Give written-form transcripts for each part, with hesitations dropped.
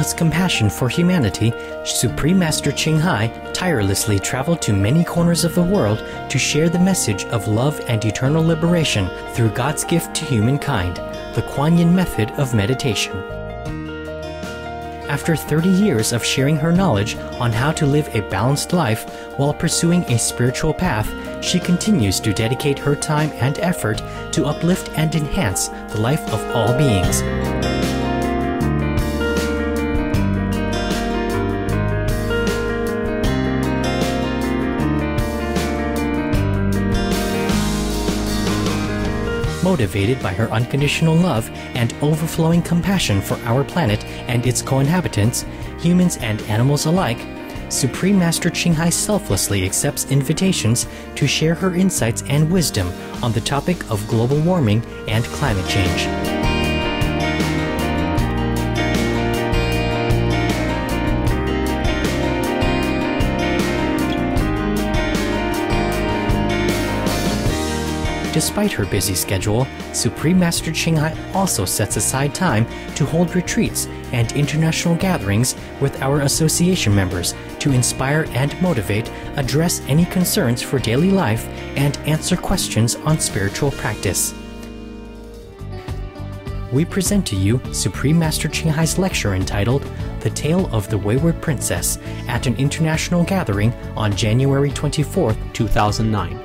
God's compassion for humanity, Supreme Master Ching Hai tirelessly traveled to many corners of the world to share the message of love and eternal liberation through God's gift to humankind, the Kuan Yin method of meditation. After 30 years of sharing her knowledge on how to live a balanced life while pursuing a spiritual path, she continues to dedicate her time and effort to uplift and enhance the life of all beings. Motivated by her unconditional love and overflowing compassion for our planet and its co-inhabitants, humans and animals alike, Supreme Master Ching Hai selflessly accepts invitations to share her insights and wisdom on the topic of global warming and climate change. Despite her busy schedule, Supreme Master Ching Hai also sets aside time to hold retreats and international gatherings with our association members to inspire and motivate, address any concerns for daily life, and answer questions on spiritual practice. We present to you Supreme Master Ching Hai's lecture entitled The Tale of the Wayward Princess at an international gathering on January 24, 2009.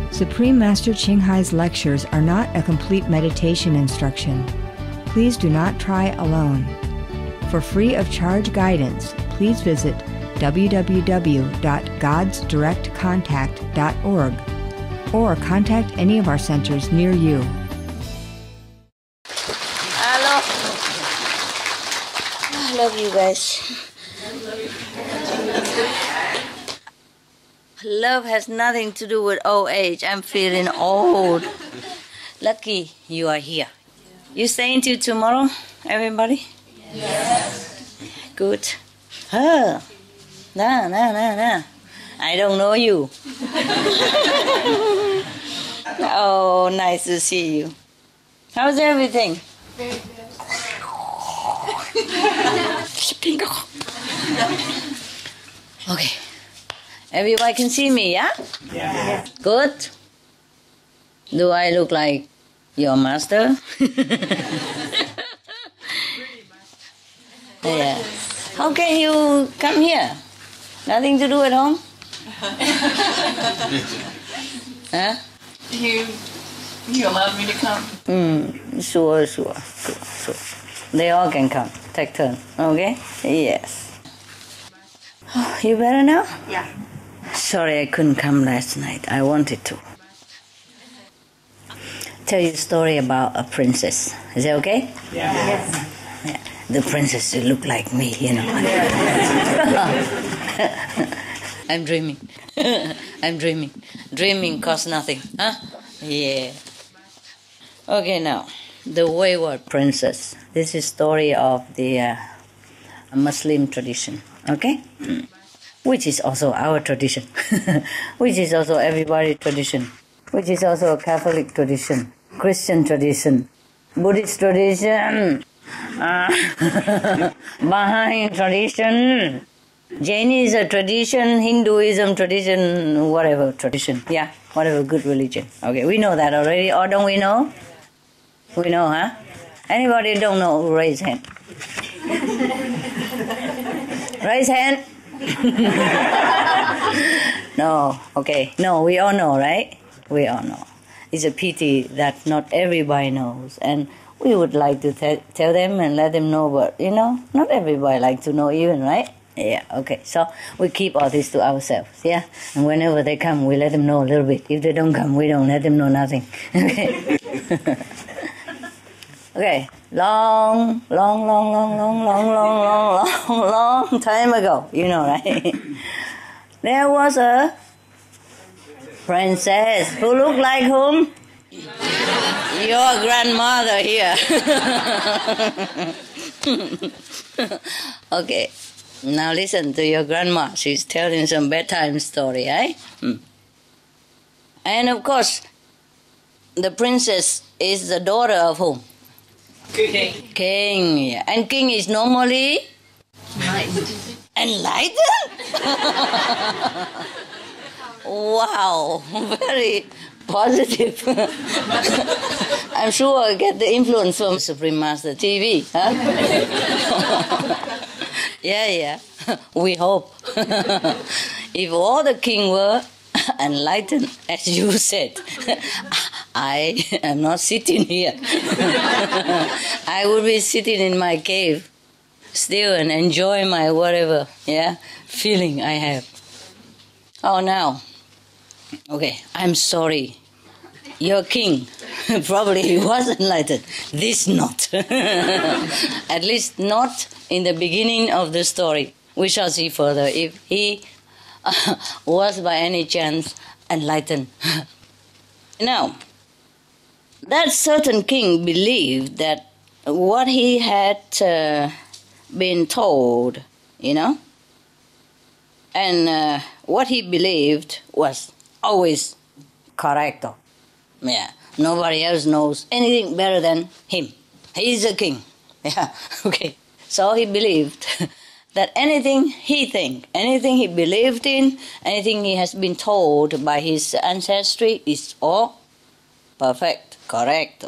Supreme Master Ching Hai's lectures are not a complete meditation instruction. Please do not try alone. For free of charge guidance, please visit www.godsdirectcontact.org or contact any of our centers near you. Hello. I love you guys. Love has nothing to do with old age. I'm feeling old. Lucky you are here. You staying till tomorrow, everybody? Yes. Good. Nah. I don't know you. Oh, nice to see you. How's everything? Very good. Okay. Everybody can see me, yeah? Yeah. Good. Do I look like your master? Yeah. How can you come here? Nothing to do at home? Huh? You allowed me to come? Sure. They all can come. Take turn. Okay? Yes. Oh, you better now? Yeah. Sorry I couldn't come last night. I wanted to. Tell you a story about a princess. Is that okay? Yeah. Yes. Yeah. The princess should look like me, you know. I'm dreaming. I'm dreaming. Dreaming costs nothing, huh? Yeah. Okay, now, the Wayward Princess. This is story of the Muslim tradition, okay? Which is also our tradition, which is also everybody's tradition, which is also a Catholic tradition, Christian tradition, Buddhist tradition, Baha'i tradition, Jainism tradition, Hinduism tradition, whatever tradition, yeah, whatever good religion. Okay, we know that already, or don't we know? We know, huh? Anybody don't know, raise hand. Raise hand. No, okay. No, we all know, right? We all know. It's a pity that not everybody knows. And we would like to tell them and let them know, but, you know, not everybody likes to know even, right? Yeah, okay. So we keep all this to ourselves, yeah? And whenever they come, we let them know a little bit. If they don't come, we don't let them know nothing. Okay? Okay. Long time ago, you know, right? There was a princess who looked like whom? Your grandmother here. Okay. Now listen to your grandma. She's telling some bedtime story, eh? And of course, the princess is the daughter of whom? King. King. Yeah. And king is normally enlightened? Wow, very positive. I'm sure I get the influence from Supreme Master TV. Huh? Yeah. We hope. If all the king were enlightened, as you said, I am not sitting here. I would be sitting in my cave still and enjoy my whatever, feeling I have. Oh, now, okay, I'm sorry. Your king probably was enlightened. This not. At least not in the beginning of the story. We shall see further if he was by any chance enlightened. Now, that certain king believed that what he had been told, and what he believed was always correct. Yeah, nobody else knows anything better than him. He is a king. Yeah, okay. So he believed that anything he think, anything he believed in, anything he has been told by his ancestry is all perfect, correct,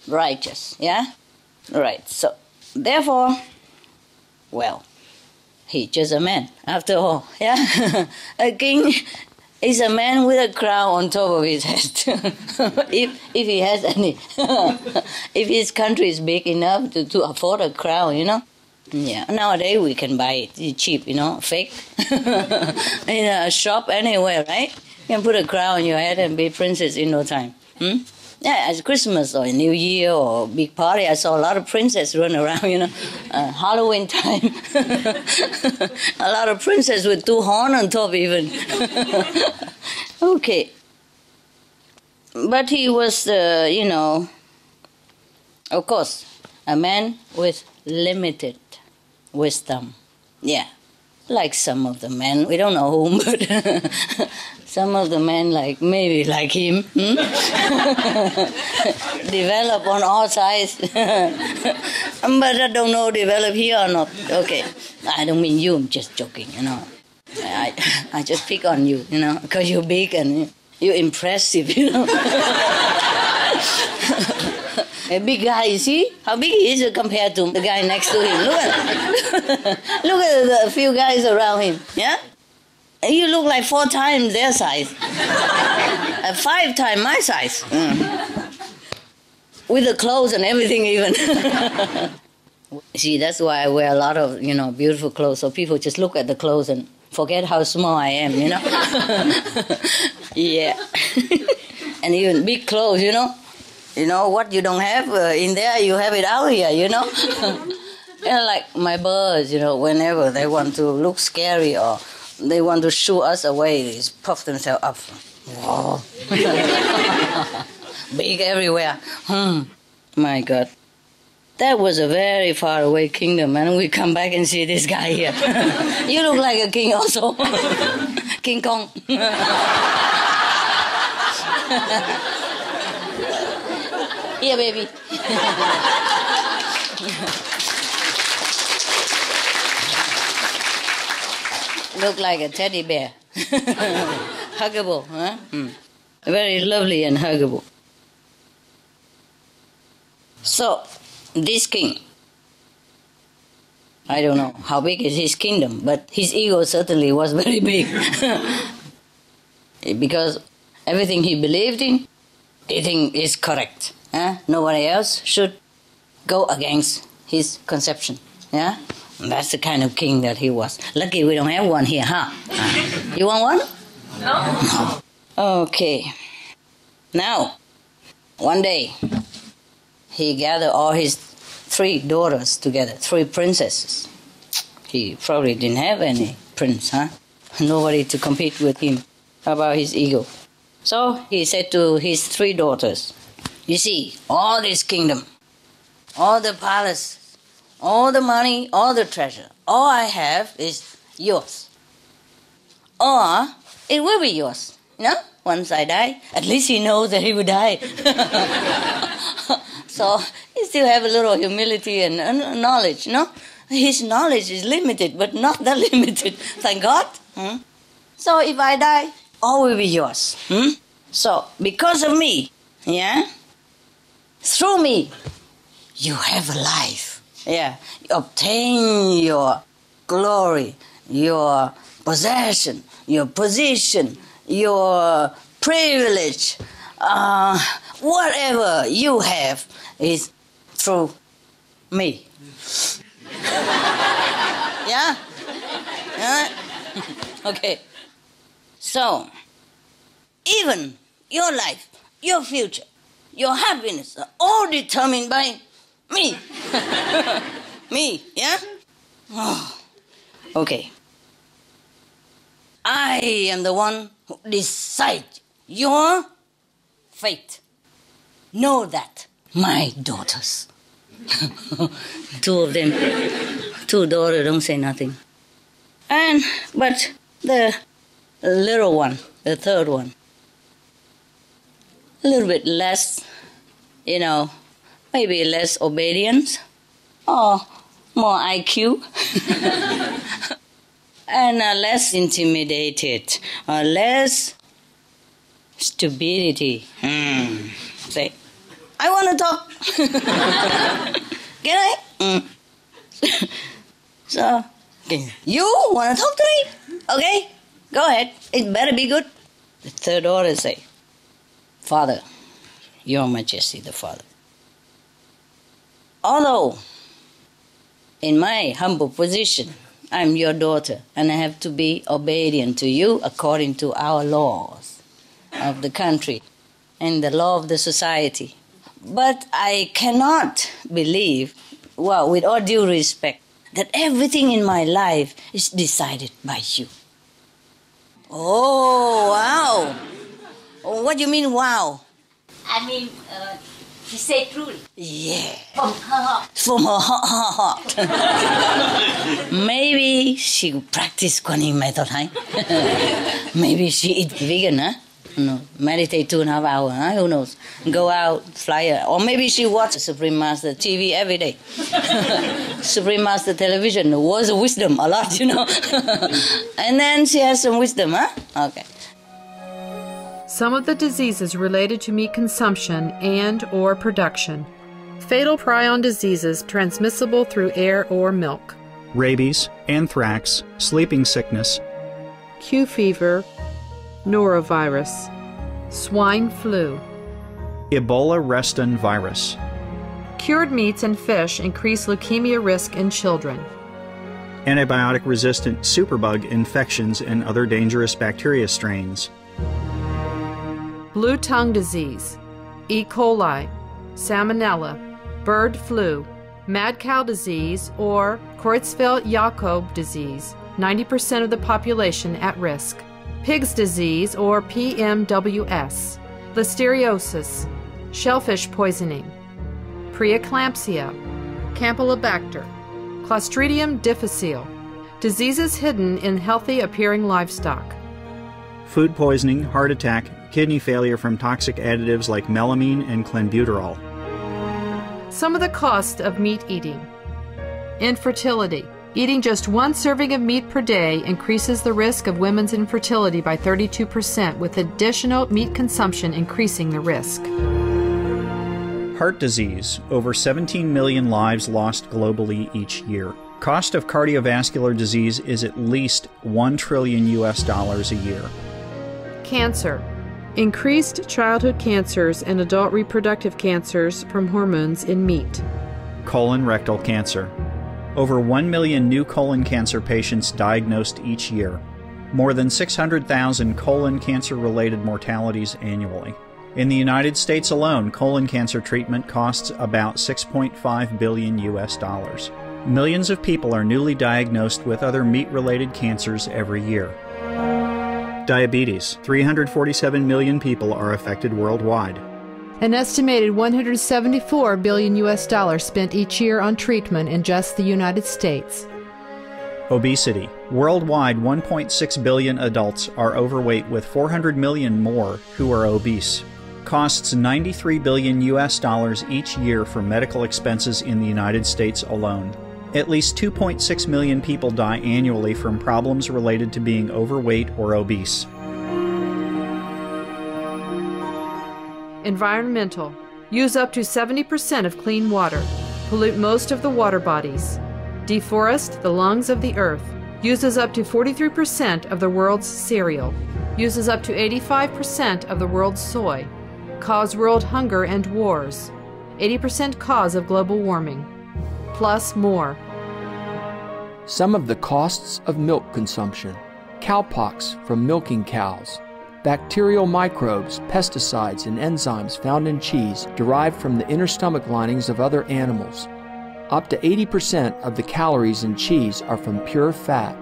righteous, yeah? Right, so therefore, well, he's just a man, after all, yeah? A king is a man with a crown on top of his head, if he has any. If his country is big enough to afford a crown, Yeah, nowadays we can buy it. It's cheap, fake. In a shop anywhere, right? You can put a crown on your head and be princess in no time. Yeah, at Christmas or New Year or big party, I saw a lot of princesses run around, Halloween time. A lot of princesses with 2 horns on top even. Okay. But he was, of course, a man with limited wisdom. Yeah. Like some of the men, we don't know whom, but some of the men, maybe like him, develop on all sides. But I don't know develop here or not. Okay, I don't mean you, I'm just joking, I just pick on you, because you're big and you're impressive, A big guy, you see? How big he is compared to the guy next to him. Look at the few guys around him, yeah? And you look like 4 times their size. 5 times my size. With the clothes and everything even. See, that's why I wear a lot of, beautiful clothes, so people just look at the clothes and forget how small I am, Yeah. And even big clothes, what you don't have in there, you have it out here, Like my birds, whenever they want to look scary or they want to shoo us away, they puff themselves up. Whoa. Big everywhere. My God. That was a very far away kingdom, and we come back and see this guy here. You look like a king also. King Kong. Here, baby. Look like a teddy bear. Huggable, huh? Very lovely and huggable. So, this king, I don't know how big is his kingdom, but his ego certainly was very big. Because everything he believed in, he thinks is correct. Nobody else should go against his conception. Yeah? And that's the kind of king that he was. Lucky we don't have one here, huh? You want one? No. Okay. Now, one day, he gathered all his 3 daughters together, 3 princesses. He probably didn't have any prince, huh? Nobody to compete with him about his ego. So he said to his 3 daughters, you see, all this kingdom, all the palace, all the money, all the treasure, all I have is yours. Or it will be yours, once I die. At least he knows that he will die. So he still have a little humility and knowledge, His knowledge is limited, but not that limited, thank God. So if I die, all will be yours. So because of me, through me, you have a life. You obtain your glory, your possession, your position, your privilege, whatever you have is through me. Yeah? Okay. So, even your life, your future, your happiness are all determined by me. Me, yeah? Oh, okay. I am the one who decides your fate. Know that, my daughters. Two of them. Two daughters don't say nothing. But the little one, the third one, a little bit less, maybe less obedience or more IQ and less intimidated or less stupidity. Say, I want to talk. Can I? So, you want to talk to me? Okay, go ahead. It better be good. The third order say, Father, Your Majesty the Father. Although, in my humble position, I'm your daughter, and I have to be obedient to you according to our laws of the country and the law of the society. But I cannot believe, with all due respect, that everything in my life is decided by you. Oh, wow. What do you mean, wow? I mean, she said truly. Yeah. From her heart. From her heart. Maybe she practice Kuan Yin method, huh? Maybe she eat vegan, huh? No, meditate 2.5 hours, huh? Who knows? Go out, fly, or maybe she watch Supreme Master TV every day. Supreme Master television, words of wisdom, a lot, And then she has some wisdom, huh? Okay. Some of the diseases related to meat consumption and or production. Fatal prion diseases transmissible through air or milk. Rabies, anthrax, sleeping sickness, Q fever, norovirus, swine flu. Ebola reston virus, Cured meats and fish increase leukemia risk in children. antibiotic-resistant superbug infections and other dangerous bacteria strains, Blue tongue disease, E. coli, salmonella, bird flu, mad cow disease, or Creutzfeldt-Jakob disease, 90% of the population at risk. Pig's disease, or PMWS, listeriosis, shellfish poisoning, preeclampsia, Campylobacter, Clostridium difficile, diseases hidden in healthy appearing livestock. food poisoning, heart attack, kidney failure from toxic additives like melamine and clenbuterol. Some of the cost of meat eating. Infertility. Eating just 1 serving of meat per day increases the risk of women's infertility by 32%, with additional meat consumption increasing the risk. Heart disease, over 17 million lives lost globally each year. Cost of cardiovascular disease is at least $1 trillion a year. Cancer. Increased childhood cancers and adult reproductive cancers from hormones in meat. Colon rectal cancer. Over 1 million new colon cancer patients diagnosed each year. More than 600,000 colon cancer-related mortalities annually. In the United States alone, colon cancer treatment costs about $6.5 billion. Millions of people are newly diagnosed with other meat-related cancers every year. Diabetes. 347 million people are affected worldwide. An estimated $174 billion spent each year on treatment in just the United States. Obesity. Worldwide, 1.6 billion adults are overweight, with 400 million more who are obese. Costs $93 billion each year for medical expenses in the United States alone. At least 2.6 million people die annually from problems related to being overweight or obese. Environmental. Use up to 70% of clean water. Pollute most of the water bodies. Deforest the lungs of the earth. Uses up to 43% of the world's cereal. Uses up to 85% of the world's soy. Cause world hunger and wars. 80% cause of global warming. Plus more. Some of the costs of milk consumption. Cowpox from milking cows. Bacterial microbes, pesticides, and enzymes found in cheese derived from the inner stomach linings of other animals. Up to 80% of the calories in cheese are from pure fat.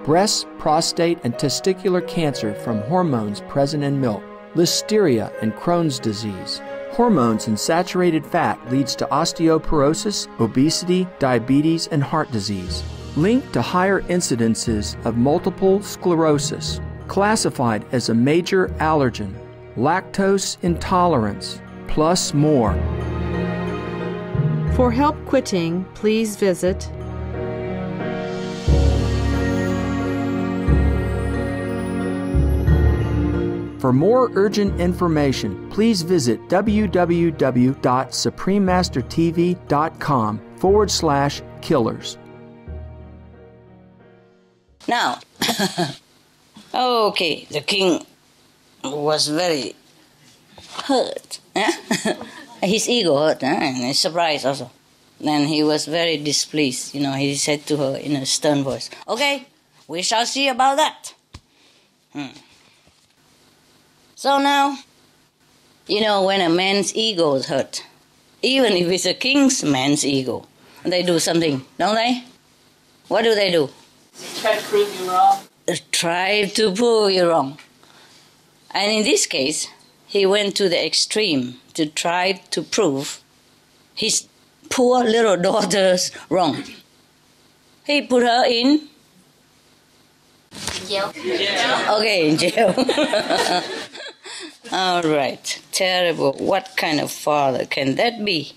Breast, prostate, and testicular cancer from hormones present in milk. Listeria and Crohn's disease. Hormones in saturated fat leads to osteoporosis, obesity, diabetes, and heart disease. Linked to higher incidences of multiple sclerosis. Classified as a major allergen. Lactose intolerance. Plus more. For help quitting, please visit For more urgent information, please visit www.suprememastertv.com/killers. Now, okay, the king was very hurt. His ego hurt, and he's surprised also. And he was very displeased. He said to her in a stern voice, "Okay, we shall see about that." So now, when a man's ego is hurt, even if it's a king's man's ego, they do something, don't they? What do? Try to prove you wrong. Try to prove you wrong. And in this case, he went to the extreme to try to prove his poor little daughter's wrong. He put her in jail. Okay, in jail. All right. Terrible. What kind of father can that be?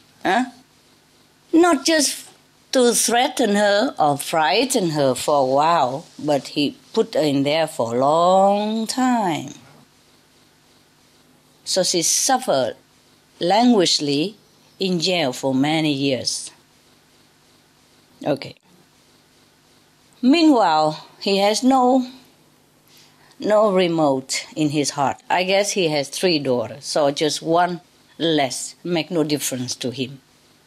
Not just to threaten her or frighten her for a while, but he put her in there for a long time. So she suffered languishingly in jail for many years. Okay. Meanwhile, he has no remote in his heart. I guess he has 3 daughters, so just one less make no difference to him.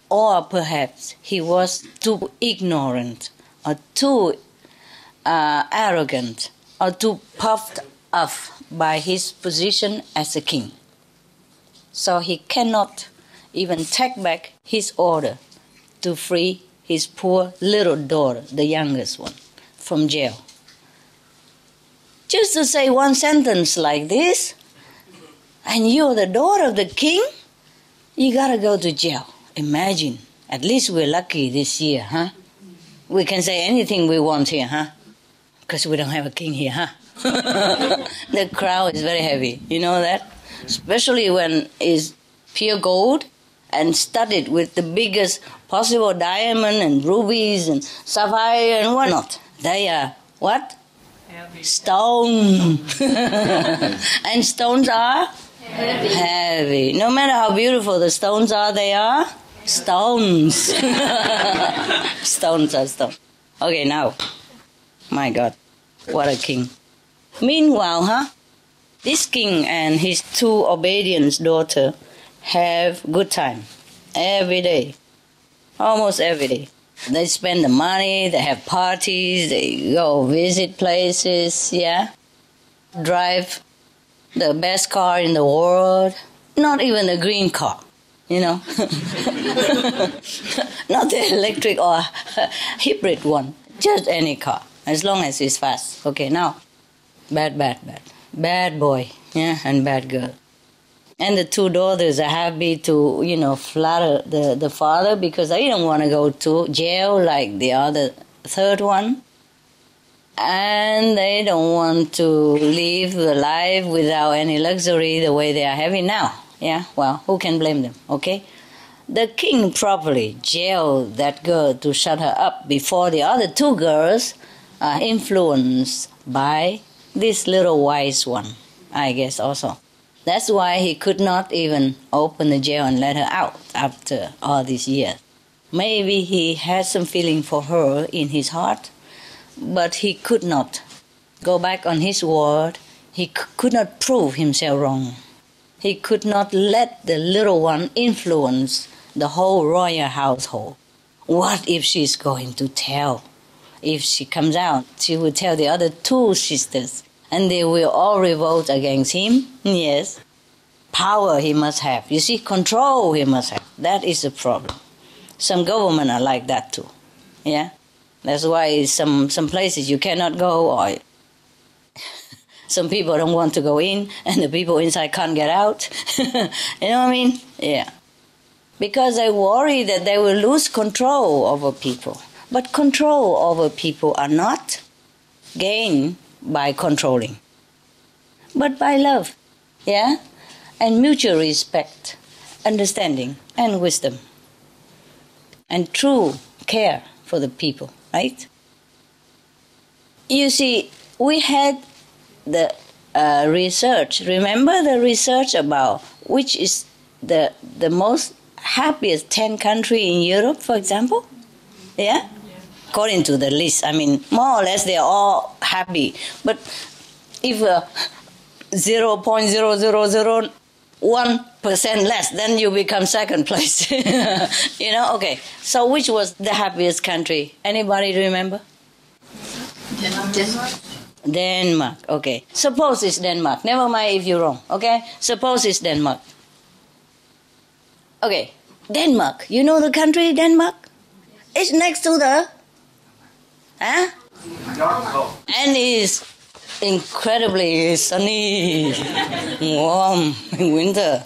Or perhaps he was too ignorant or too arrogant or too puffed up by his position as a king. So he cannot even take back his order to free his poor little daughter, the youngest one, from jail. Just to say one sentence like this, and you're the daughter of the king, you gotta go to jail. Imagine. At least we're lucky this year, huh? We can say anything we want here, huh? Because we don't have a king here, huh? The crowd is very heavy. You know that? Especially when it's pure gold and studded with the biggest possible diamond and rubies and sapphire and whatnot. They are what? Heavy. Stone. And stones are? Heavy. No matter how beautiful the stones are, they are stones. Stones are stones. Okay, now. My God, what a king. Meanwhile, this king and his 2 obedient daughters have good time every day, almost every day. They spend the money, they have parties, they go visit places, drive the best car in the world, not even a green car, not the electric or hybrid one, just any car, as long as it's fast. Okay, now, bad boy, and bad girl. And the two daughters are happy to, flatter the father because they don't want to go to jail like the other third one. And they don't want to live the life without any luxury the way they are having now. Yeah, well, who can blame them, okay? The king probably jailed that girl to shut her up before the other two girls are influenced by this little wise one, I guess also. That's why he could not even open the jail and let her out after all these years. Maybe he had some feeling for her in his heart, but he could not go back on his word. He could not prove himself wrong. He could not let the little one influence the whole royal household. What if she's going to tell? If she comes out, she will tell the other two sisters, and they will all revolt against him. Yes. Power he must have. You see, control he must have. That is the problem. Some government are like that too. Yeah? That's why some places you cannot go, or some people don't want to go in, and the people inside can't get out. You know what I mean? Yeah. Because they worry that they will lose control over people. But control over people are not gained by controlling, but by love, yeah? And mutual respect, understanding, and wisdom, and true care for the people, right? You see, we had the research. Remember the research about which is the most happiest 10 countries in Europe, for example? Yeah? According to the list, I mean, more or less they're all happy. But if 0.0001% less, then you become second place. Okay. So which was the happiest country? Anybody remember? Denmark, okay. Suppose it's Denmark. Never mind if you're wrong, okay? Suppose it's Denmark. Okay, Denmark. You know the country Denmark? It's next to the... Huh? And it's incredibly sunny, warm in winter.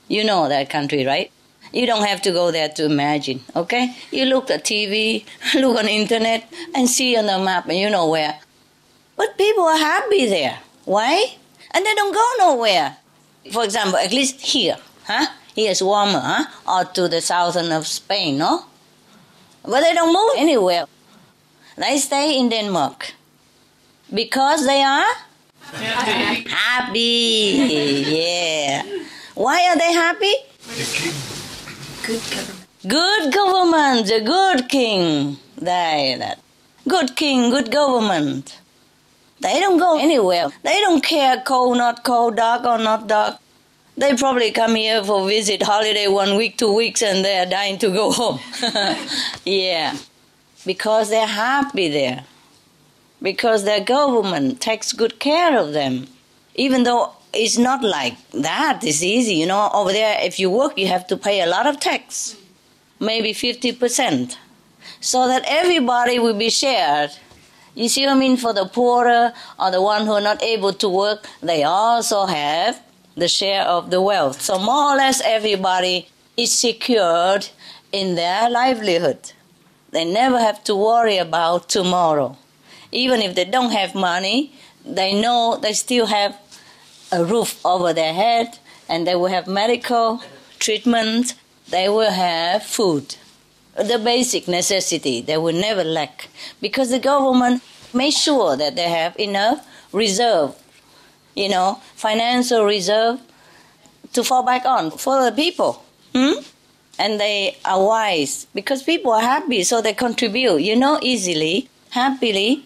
You know that country, right? You don't have to go there to imagine, okay? You look at TV, look on the internet, and see on the map, and you know where. But people are happy there. Why? And they don't go nowhere. For example, at least here, huh? Here is warmer, huh? Or to the southern of Spain, no? But they don't move anywhere. They stay in Denmark because they are happy. Yeah. Why are they happy? Good government. Good government, the good king. Good king, good government. They don't go anywhere. They don't care cold, not cold, dark or not dark. They probably come here for visit, holiday 1 week, 2 weeks, and they're dying to go home. Yeah. Because they're happy there. Because their government takes good care of them. Even though it's not like that, it's easy. Over there, if you work, you have to pay a lot of tax. Maybe 50%. So that everybody will be shared. You see what I mean? For the poorer or the one who are not able to work, they also have the share of the wealth. So more or less everybody is secured in their livelihood. They never have to worry about tomorrow. Even if they don't have money, they know they still have a roof over their head, and they will have medical treatment, they will have food. The basic necessity, they will never lack. Because the government makes sure that they have enough reserve, financial reserve to fall back on for the people. And they are wise because people are happy, so they contribute, easily, happily.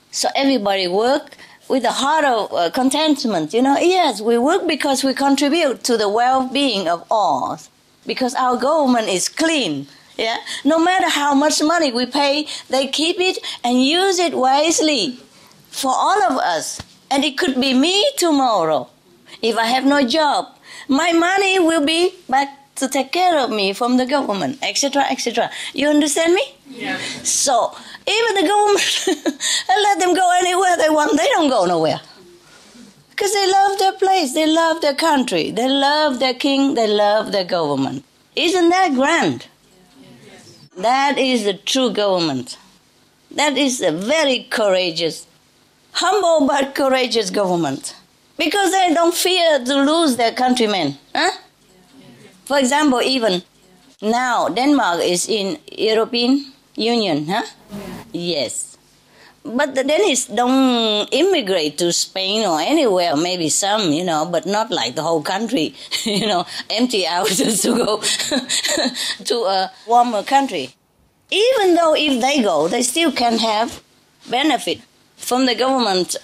So everybody work with a heart of contentment, Yes, we work because we contribute to the well-being of all. Because our government is clean, yeah? No matter how much money we pay, they keep it and use it wisely for all of us. And it could be me tomorrow. If I have no job, my money will be back to take care of me from the government, etc., etc. You understand me? Yeah. So, even the government let them go anywhere they want, they don't go nowhere. Because they love their place, they love their country, they love their king, they love their government. Isn't that grand? That is the true government. That is a very courageous, humble but courageous government. Because they don't fear to lose their countrymen. Huh? For example, even now Denmark is in European Union, huh? Yes. But the Danish don't immigrate to Spain or anywhere, maybe some, but not like the whole country, empty out to go to a warmer country. Even though if they go, they still can have benefit from the government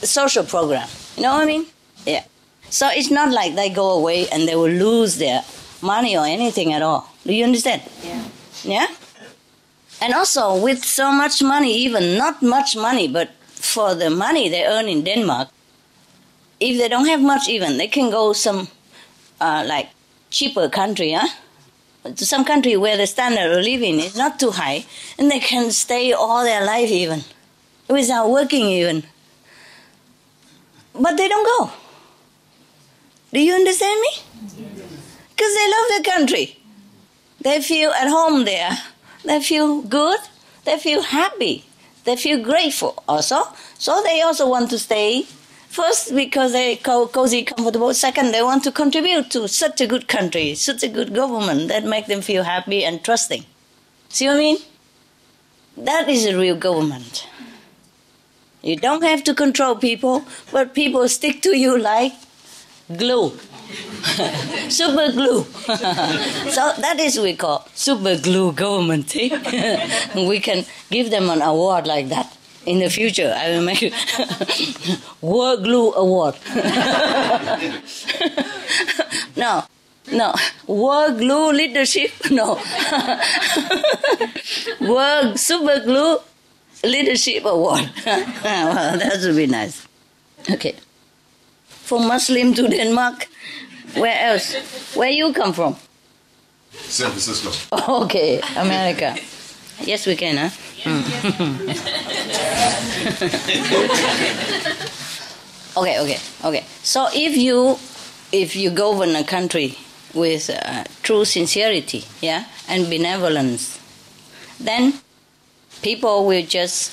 social program. You know what I mean? Yeah. So it's not like they go away and they will lose their money or anything at all. Do you understand? Yeah. Yeah? And also, with so much money, even not much money, but for the money they earn in Denmark, if they don't have much even, they can go some, like, cheaper country, huh? To some country where the standard of living is not too high, and they can stay all their life even, without working even. But they don't go. Do you understand me? Because they love their country. They feel at home there. They feel good, they feel happy, they feel grateful also. So they also want to stay. First, because they're cozy, comfortable. Second, they want to contribute to such a good country, such a good government that make them feel happy and trusting. See what I mean? That is a real government. You don't have to control people, but people stick to you like glue. Super glue. So that is what we call super glue government. We can give them an award like that. In the future, I will make it World Glue Award. No. World Glue Leadership, no. World Super Glue Leadership Award. Well, that would be nice. Okay. From Muslim to Denmark. Where else? Where you come from? San Francisco. Okay, America. Yes, we can, huh? Okay. So if you govern a country with true sincerity, yeah, and benevolence, then people will just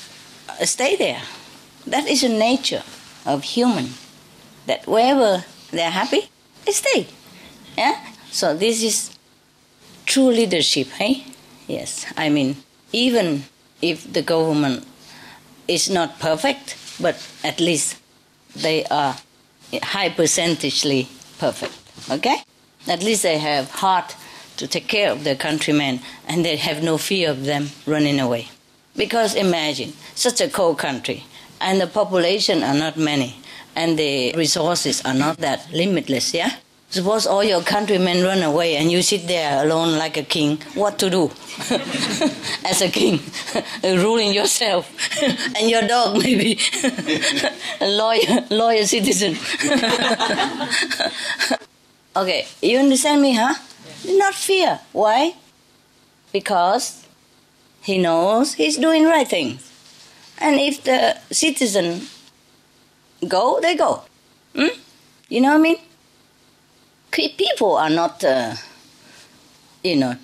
stay there. That is the nature of human. That wherever they're happy, they stay. Yeah? So this is true leadership, hey? Yes, I mean, even if the government is not perfect, but at least they are high percentagely perfect, okay? At least they have heart to take care of their countrymen and they have no fear of them running away. Because imagine, such a cold country and the population are not many and the resources are not that limitless, yeah? Suppose all your countrymen run away and you sit there alone like a king. What to do? As a king, ruling yourself and your dog maybe, a loyal citizen. Okay, you understand me, huh? Not fear. Why? Because he knows he's doing right things. And if the citizen go, they go. You know what I mean? People are not,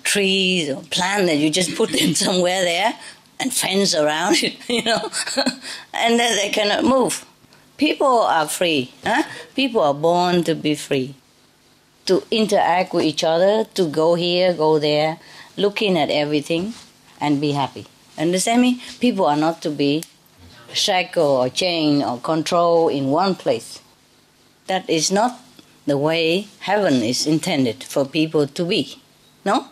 trees or plants that you just put them somewhere there and fence around it, and then they cannot move. People are free. Huh? People are born to be free, to interact with each other, to go here, go there, looking at everything and be happy. Understand me? People are not to be shackled or chained or controlled in one place. That is not the way heaven is intended for people to be. No?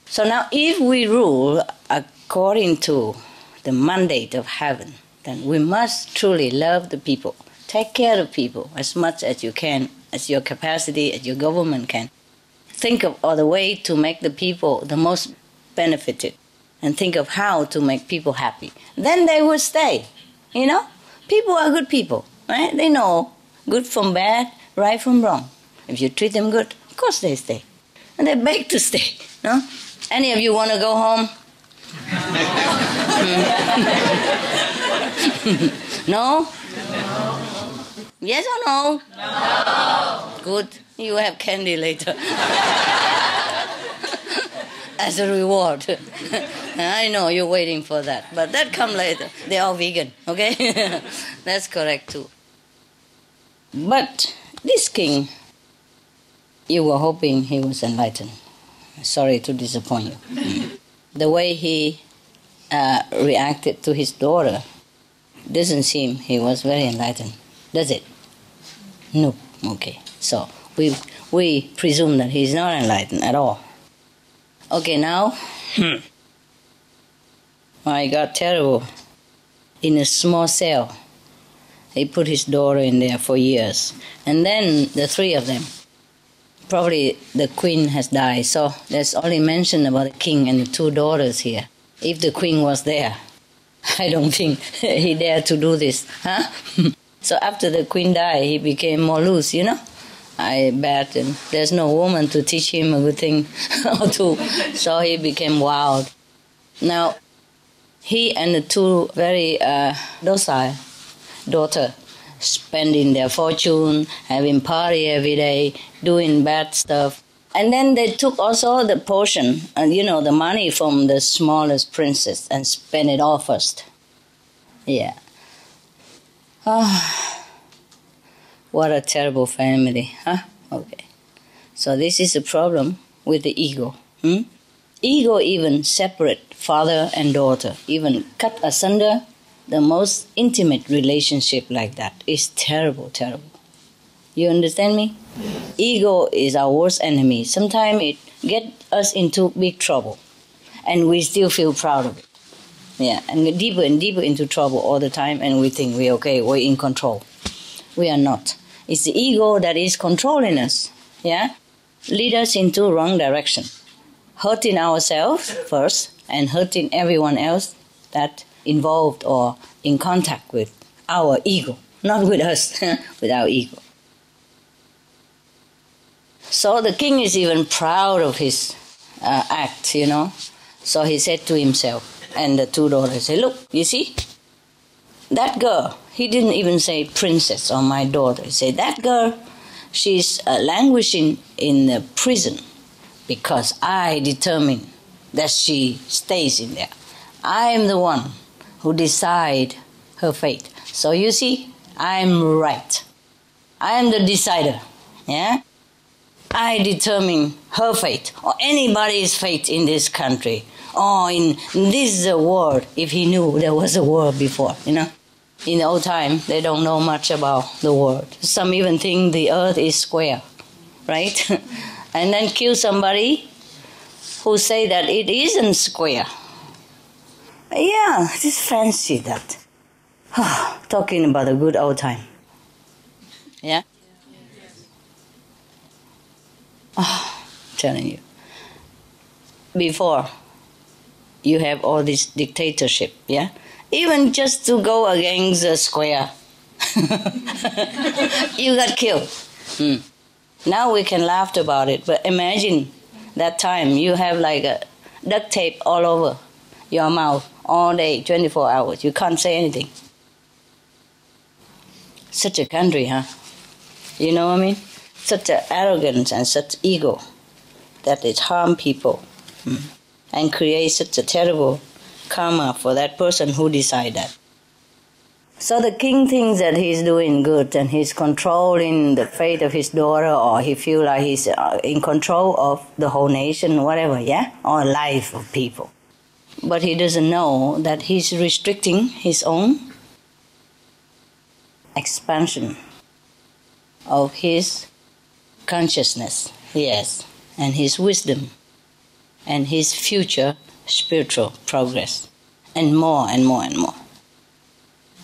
So now if we rule according to the mandate of heaven, then we must truly love the people. Take care of people as much as you can, as your capacity, as your government can. Think of other way to make the people the most benefited and think of how to make people happy. Then they will stay. People are good people, right? They know good from bad, right from wrong. If you treat them good, of course they stay. And they beg to stay, no? Any of you want to go home? No? Yes or no? No. Good. You have candy later. As a reward. I know you're waiting for that, but that come later. They're all vegan, okay? That's correct too. But this king, you were hoping he was enlightened. Sorry to disappoint you. The way he reacted to his daughter doesn't seem he was very enlightened, does it? No. Okay. So we presume that he's not enlightened at all. Okay, now, I got terrible. In a small cell, he put his daughter in there for years. And then the three of them, probably the queen has died, so there's only mention about the king and the two daughters here. If the queen was there, I don't think he dared to do this, huh? So after the queen died, he became more loose, you know? I bet, and there's no woman to teach him a good thing or two, so he became wild. Now, he and the two very docile daughter spending their fortune, having party every day, doing bad stuff. And then they took also the portion, the money from the smallest princess and spent it all first. Yeah. What a terrible family, huh? Okay. So this is a problem with the ego. Ego even separate father and daughter, even cut asunder the most intimate relationship like that. Is terrible, terrible. You understand me? Ego is our worst enemy. Sometimes it gets us into big trouble, and we still feel proud of it. Yeah, and get deeper and deeper into trouble all the time, and we think we're okay, we're in control. We are not. It's the ego that is controlling us, yeah? Lead us into wrong direction. Hurting ourselves first, and hurting everyone else that involved or in contact with our ego. Not with us, with our ego. So the king is even proud of his act, So he said to himself, and the two daughters say, look, you see, that girl, he didn't even say princess or my daughter. He said, that girl, she's languishing in the prison because I determine that she stays in there. I am the one who decide her fate. So you see, I'm right. I am the decider, yeah? I determine her fate or anybody's fate in this country or in this world, if he knew there was a world before, In the old time, they don't know much about the world. Some even think the earth is square, right? And then kill somebody who say that it isn't square. Yeah, just fancy that. Talking about a good old time. Yeah? Telling you. Before, you have all this dictatorship, yeah? Even just to go against the square, you got killed. Now we can laugh about it, but imagine that time you have like a duct tape all over your mouth all day, 24 hours. You can't say anything. Such a country, huh? You know what I mean? Such an arrogance and such ego that it harm people and create such a terrible karma for that person who decide that. So the king thinks that he's doing good and he's controlling the fate of his daughter, or he feels like he's in control of the whole nation, whatever, yeah? Or life of people. But he doesn't know that he's restricting his own expansion of his consciousness, yes, and his wisdom, and his future spiritual progress, and more and more and more.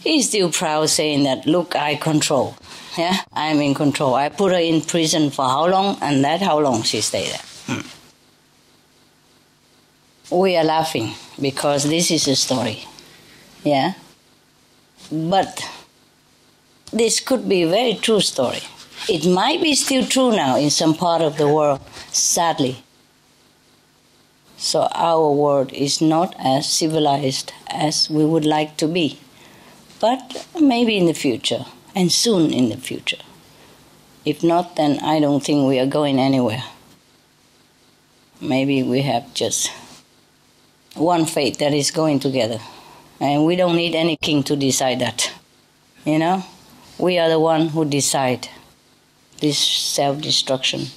He's still proud saying that, look, I control, yeah, I'm in control. I put her in prison for how long, and that how long she stayed there. We are laughing because this is a story, yeah, but this could be a very true story. It might be still true now in some part of the world, sadly. So our world is not as civilized as we would like to be. But maybe in the future, and soon in the future. If not, then I don't think we are going anywhere. Maybe we have just one fate that is going together. And we don't need any king to decide that. You know? We are the one who decide this self-destruction.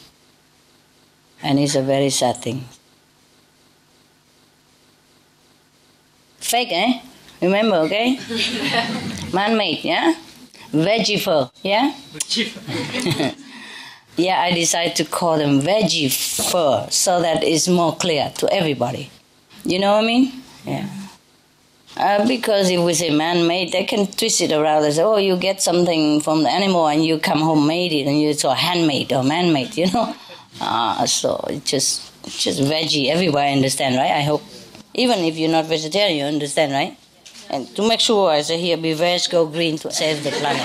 And it's a very sad thing. Fake, eh? Remember, okay? Man-made, yeah? Veggie fur, yeah? Yeah, I decided to call them veggie fur so that it's more clear to everybody. You know what I mean? Yeah. Because if we say man-made, they can twist it around and say, oh, you get something from the animal and you come home made it and you saw handmade or man-made, you know? So it's just veggie. Everybody understand, right? I hope. Even if you're not vegetarian, you understand, right? And to make sure, I say here, be veg, go green to save the planet.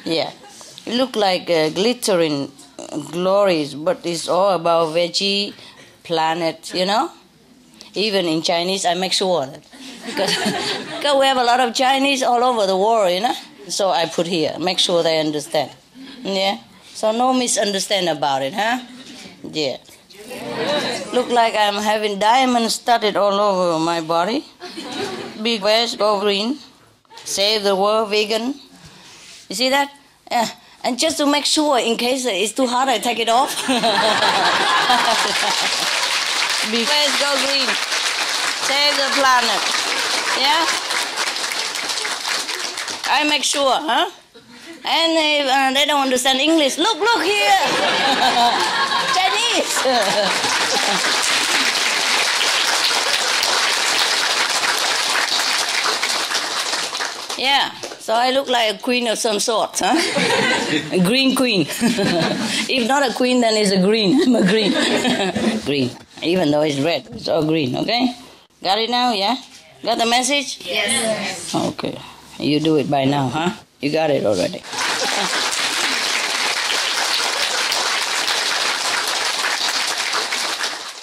Yeah. It look like glittering glories, but it's all about veggie, planet, you know? Even in Chinese, I make sure that. Because we have a lot of Chinese all over the world, you know? So I put here, make sure they understand. Yeah? So no misunderstand about it, huh? Yeah. Look like I'm having diamonds studded all over my body. Be veg, go green. Save the world, vegan. You see that? Yeah. And just to make sure, in case it's too hot, I take it off. Be veg, go green. Save the planet. Yeah? I make sure, huh? And if they don't understand English, look here. Chinese. Yeah, so I look like a queen of some sort, huh? A green queen. If not a queen, then it's a green. I'm a green. Green. Even though it's red, it's all green, okay? Got it now, yeah? Got the message? Yes. Okay. You do it by now, huh? You got it already.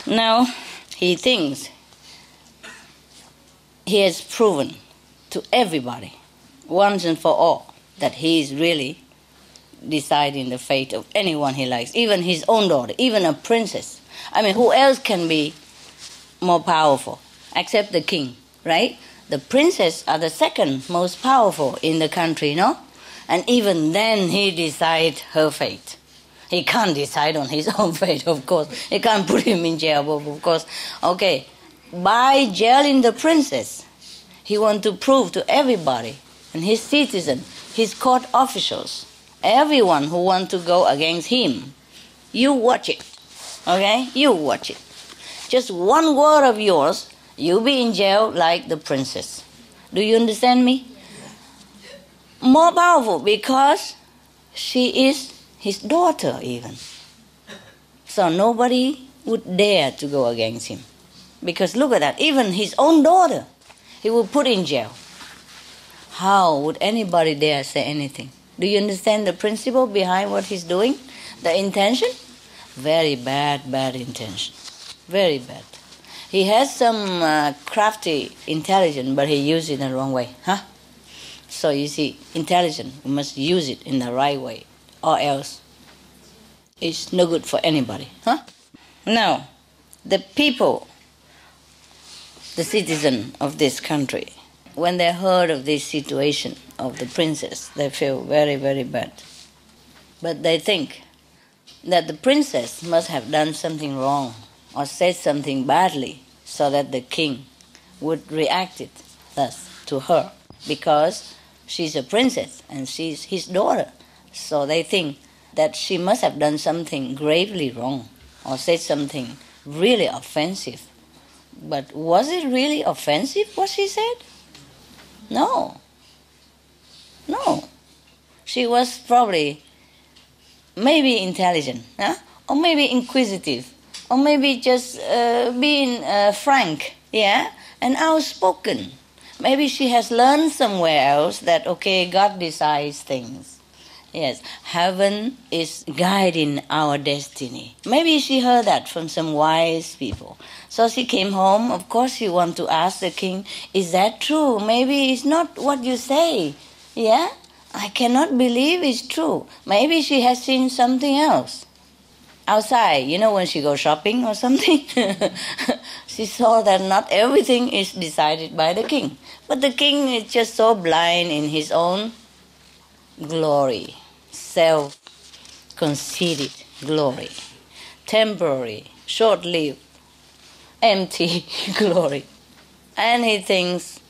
Now, he thinks he has proven to everybody, once and for all, that he is really deciding the fate of anyone he likes, even his own daughter, even a princess. I mean, who else can be more powerful except the king, right? The princes are the second most powerful in the country, no? And even then he decides her fate. He can't decide on his own fate, of course. He can't put him in jail, of course. Okay, by jailing the princess, he wants to prove to everybody, and his citizens, his court officials, everyone who wants to go against him, you watch it, okay? You watch it. Just one word of yours, you'll be in jail like the princess. Do you understand me? More powerful because she is his daughter even. So nobody would dare to go against him. Because look at that, even his own daughter, he would put in jail. How would anybody dare say anything? Do you understand the principle behind what he's doing? The intention? Very bad intention. Very bad. He has some crafty intelligence, but he used it in the wrong way. Huh? So you see, intelligence, we must use it in the right way, or else it's no good for anybody. Huh? Now, the people, the citizen of this country, when they heard of this situation of the princess, they feel very, very bad. But they think that the princess must have done something wrong or said something badly so that the king would react it thus to her, because she's a princess and she's his daughter. So they think that she must have done something gravely wrong or said something really offensive. But was it really offensive what she said? No. No. She was probably maybe intelligent, huh? Or maybe inquisitive, or maybe just being frank, yeah, and outspoken. Maybe she has learned somewhere else that, okay, God decides things. Yes, heaven is guiding our destiny. Maybe she heard that from some wise people. So she came home. Of course, she wanted to ask the king, is that true? Maybe it's not what you say. Yeah? I cannot believe it's true. Maybe she has seen something else outside, when she goes shopping or something. She saw that not everything is decided by the king. But the king is just so blind in his own glory, self-conceited glory, temporary, short-lived, empty glory. And he thinks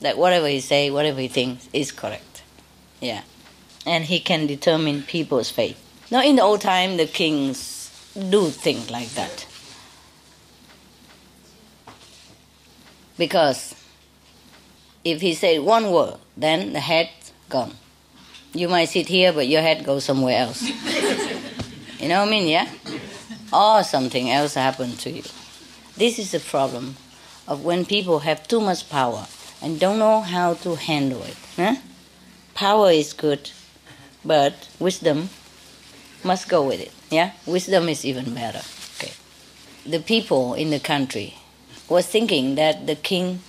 that whatever he says, whatever he thinks is correct. Yeah. And he can determine people's fate. Now, in the old time, the kings do think like that. Because if he said one word, then the head's gone. You might sit here, but your head goes somewhere else. You know what I mean, yeah? Or something else happened to you. This is the problem of when people have too much power and don't know how to handle it. Huh? Power is good, but wisdom must go with it. Yeah? Wisdom is even better. Okay. The people in the country was thinking that the king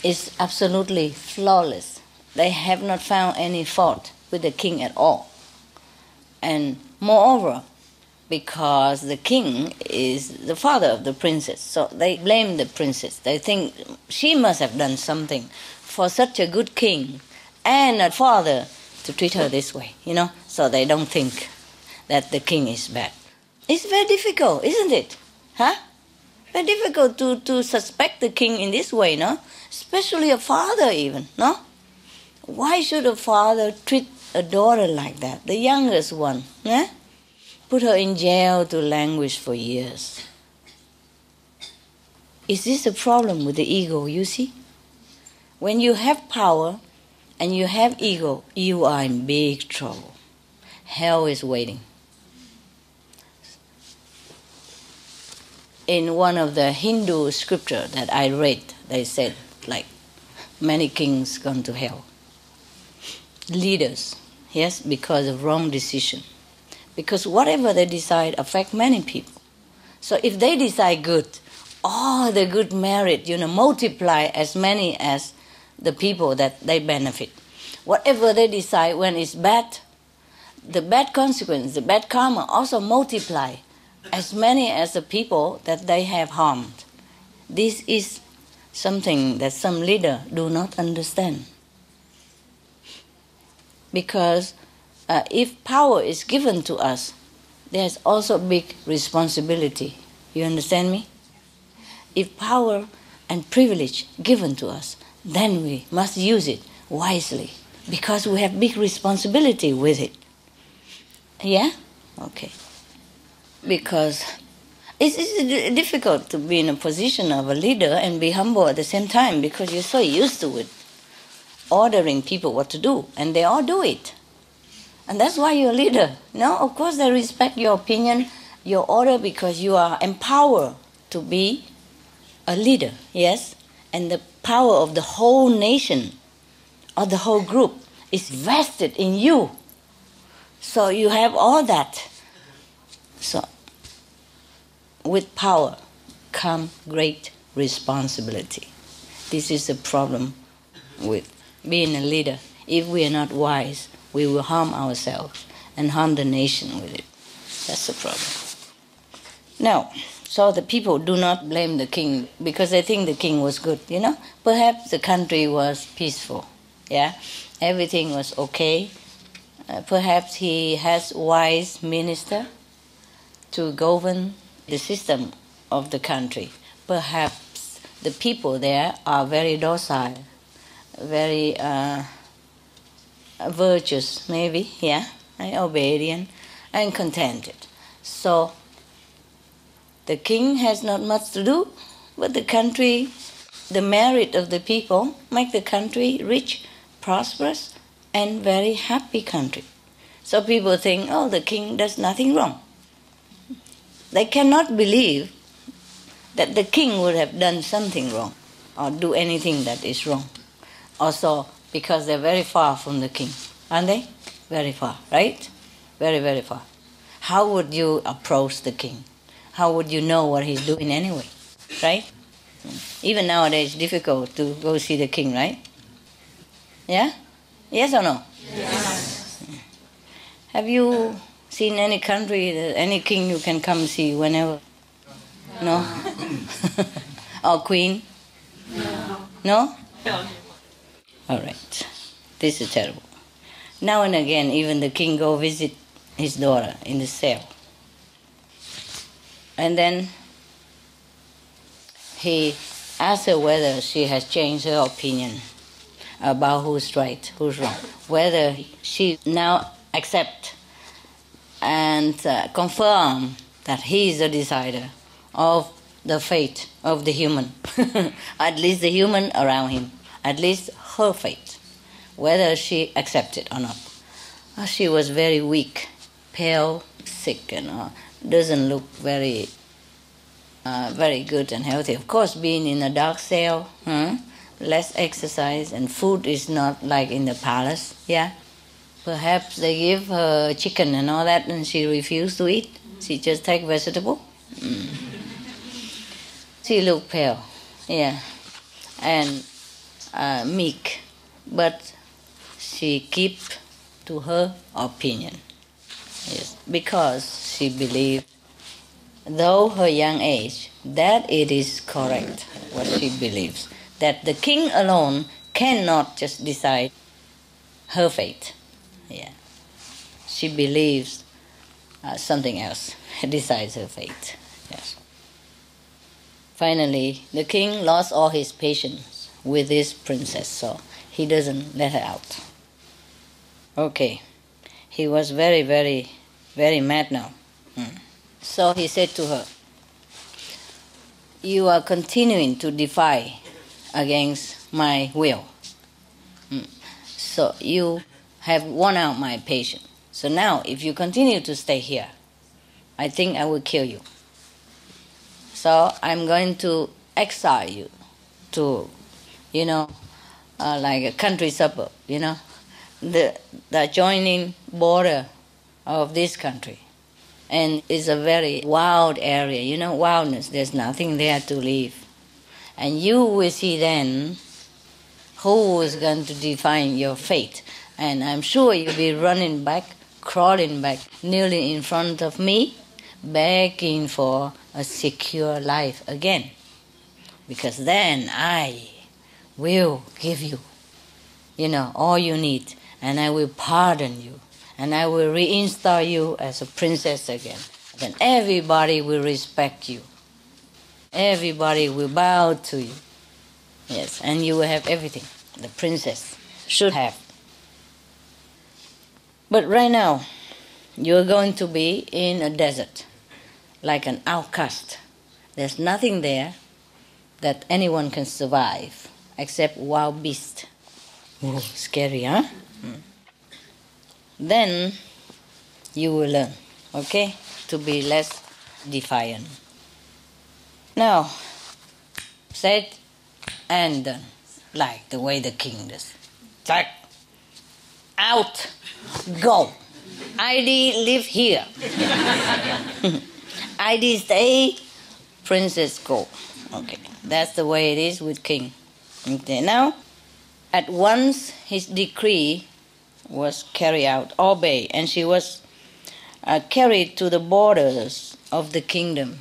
is absolutely flawless. They have not found any fault with the king at all. And moreover, because the king is the father of the princess, so they blame the princess. They think she must have done something for such a good king and a father to treat her this way, so they don't think that the king is bad. It's very difficult, isn't it? Huh? Very difficult to suspect the king in this way, no? Especially a father even, no? Why should a father treat a daughter like that, the youngest one, eh? Put her in jail to languish for years? Is this a problem with the ego, you see? When you have power and you have ego, you are in big trouble. Hell is waiting. In one of the Hindu scripture that I read, they said, many kings gone to hell. Leaders, yes, because of wrong decision. Because whatever they decide affect many people. So if they decide good, all the good merit, multiply as many as the people that they benefit. Whatever they decide when it's bad, the bad consequence, the bad karma also multiply as many as the people that they have harmed. This is something that some leaders do not understand. Because if power is given to us, there's also big responsibility. You understand me? If power and privilege given to us, then we must use it wisely, because we have big responsibility with it. Yeah? Okay. Because it's difficult to be in a position of a leader and be humble at the same time, because you're so used to it, ordering people what to do, and they all do it. And that's why you're a leader. Of course they respect your opinion, your order, because you are empowered to be a leader, yes? And the power of the whole nation or the whole group is vested in you. So you have all that. So with power come great responsibility. This is the problem with being a leader. If we are not wise, we will harm ourselves and harm the nation with it. That's the problem. Now, so the people do not blame the king because they think the king was good, Perhaps the country was peaceful, yeah? Everything was okay. Perhaps he has wise minister to govern the system of the country. Perhaps the people there are very docile, very virtuous, maybe, yeah, and obedient and contented. So the king has not much to do, but the country, the merit of the people, make the country rich, prosperous, and very happy country. So people think, the king does nothing wrong. They cannot believe that the king would have done something wrong or do anything that is wrong. Also, because they're very far from the king, aren't they? Very far, right? Very, very far. How would you approach the king? How would you know what he's doing anyway, right? Even nowadays, it's difficult to go see the king, right? Yeah? Yes or no? Yes. Have you seen any country, any king you can come see whenever? No? Or queen? No? All right. This is terrible. Now and again, even the king go visit his daughter in the cell. And then he asks her whether she has changed her opinion about who's right, who's wrong. Whether she now accept and confirm that he is the decider of the fate of the human, at least the human around him, at least her fate, whether she accepts it or not. She was very weak, pale, sick, and doesn't look very good and healthy. Of course, being in a dark cell, less exercise, and food is not like in the palace, yeah. Perhaps they give her chicken and all that, and she refused to eat. She just take vegetable. She looked pale, yeah, and meek, but she keep to her opinion, yes, because she believed, though her young age, that it is correct what she believes, that the king alone cannot just decide her fate. Yeah, she believes something else decides her fate. Yes. Finally, the king lost all his patience with this princess, so he doesn't let her out. Okay, he was very, very, very mad now. So he said to her, "You are continuing to defy against my will. So you have worn out my patience. So now, if you continue to stay here, I think I will kill you. So I'm going to exile you to, like a country suburb, the adjoining border of this country. And it's a very wild area, wildness. There's nothing there to live. And you will see then who is going to define your fate. And I'm sure you'll be running back, crawling back, kneeling in front of me, begging for a secure life again. Because then I will give you, all you need. And I will pardon you. And I will reinstall you as a princess again. Then everybody will respect you. Everybody will bow to you. Yes, and you will have everything the princess should have. But right now, you're going to be in a desert, like an outcast. There's nothing there that anyone can survive except wild beasts. Ooh, scary, huh? Then you will learn, okay, to be less defiant. Now, said and done, like the way the king does. Like, out, go. ID live here. ID stay, princess go. Okay, that's the way it is with king. Okay, now, at once his decree was carried out, obeyed, and she was carried to the borders of the kingdom,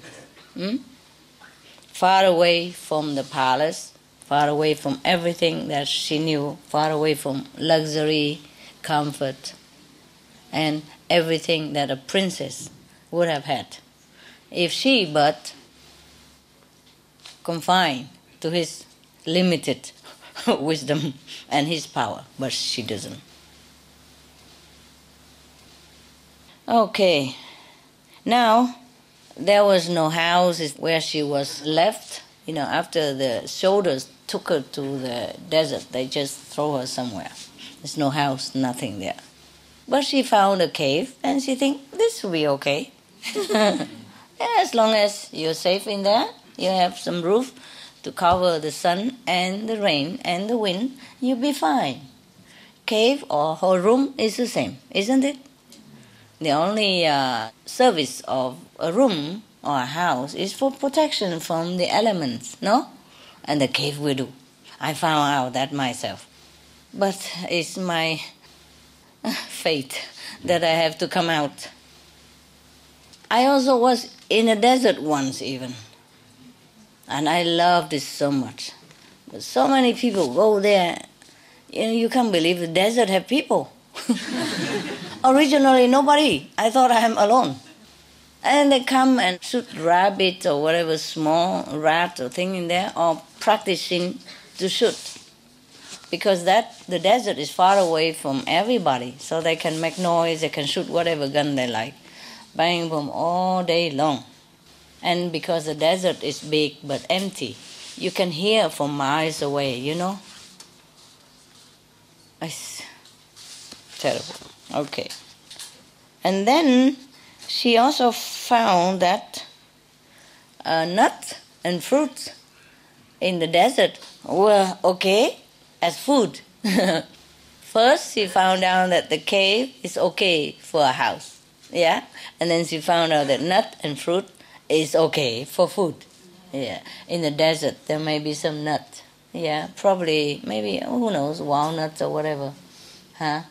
far away from the palace, far away from everything that she knew, far away from luxury, comfort, and everything that a princess would have had, if she but confined to his limited wisdom and his power, but she doesn't. Okay, now there was no house where she was left. After the soldiers took her to the desert, they just throw her somewhere. There's no house, nothing there. But she found a cave, and she think this will be okay. As long as you're safe in there, you have some roof to cover the sun and the rain and the wind, you'll be fine. Cave or her room is the same, isn't it? The only service of a room or a house is for protection from the elements, no? And the cave will do. I found out that myself. but it's my fate that I have to come out. I also was in a desert once even, and I loved it so much. But so many people go there, you can't believe the desert have people. Originally nobody. I thought I'm alone. And they come and shoot rabbit or whatever small rat or thing in there, or practicing to shoot. Because the desert is far away from everybody, so they can make noise, they can shoot whatever gun they like. Bang, boom, all day long. And because the desert is big but empty, you can hear from miles away, you know? It's terrible. Okay. And then she also found that nuts and fruits in the desert were okay as food. First, she found out that the cave is okay for a house, yeah? And then she found out that nut and fruit is okay for food, yeah? In the desert, there may be some nut, yeah? Probably, maybe, who knows, walnuts or whatever, huh?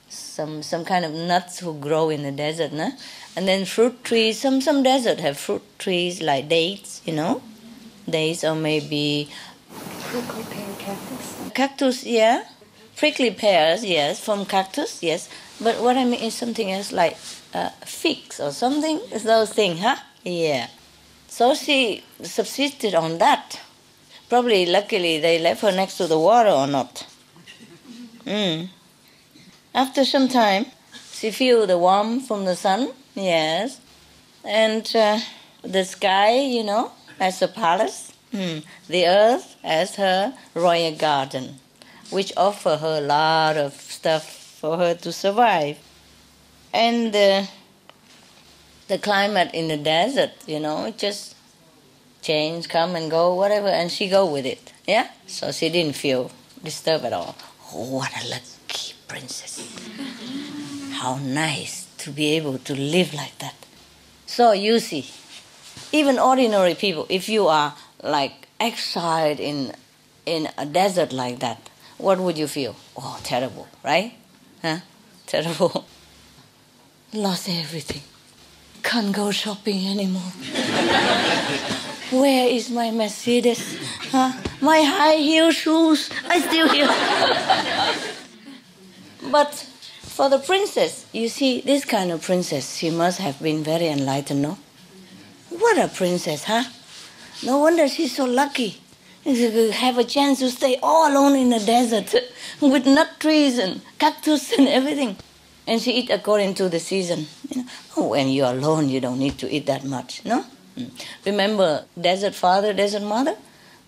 Some kind of nuts who grow in the desert, no? And then fruit trees, some desert have fruit trees like dates, you know? Dates or maybe Prickly pear cactus. Cactus, yeah. Prickly pears, yes, from cactus, yes. But what I mean is something else like figs or something, those things, huh? Yeah. So she subsisted on that. Probably, luckily, they left her next to the water or not. After some time, she feel the warmth from the sun, yes. And the sky, you know, as a palace. The earth as her royal garden, which offer her a lot of stuff for her to survive. And the climate in the desert, you know, it just change, come and go, whatever, and she go with it, yeah? So she didn't feel disturbed at all. Oh, what a lucky princess. How nice to be able to live like that. So you see, even ordinary people, if you are like exiled in a desert like that, what would you feel? Oh, terrible, right? Huh? Terrible. Lost everything. Can't go shopping anymore. Where is my Mercedes? Huh? My high heel shoes, I still here. But for the princess, you see, this kind of princess, she must have been very enlightened, no? What a princess, huh? No wonder she's so lucky. She have a chance to stay all alone in the desert with nut trees and cactus and everything. And she eat according to the season. You know? When you're alone, you don't need to eat that much, no? Remember desert father, desert mother?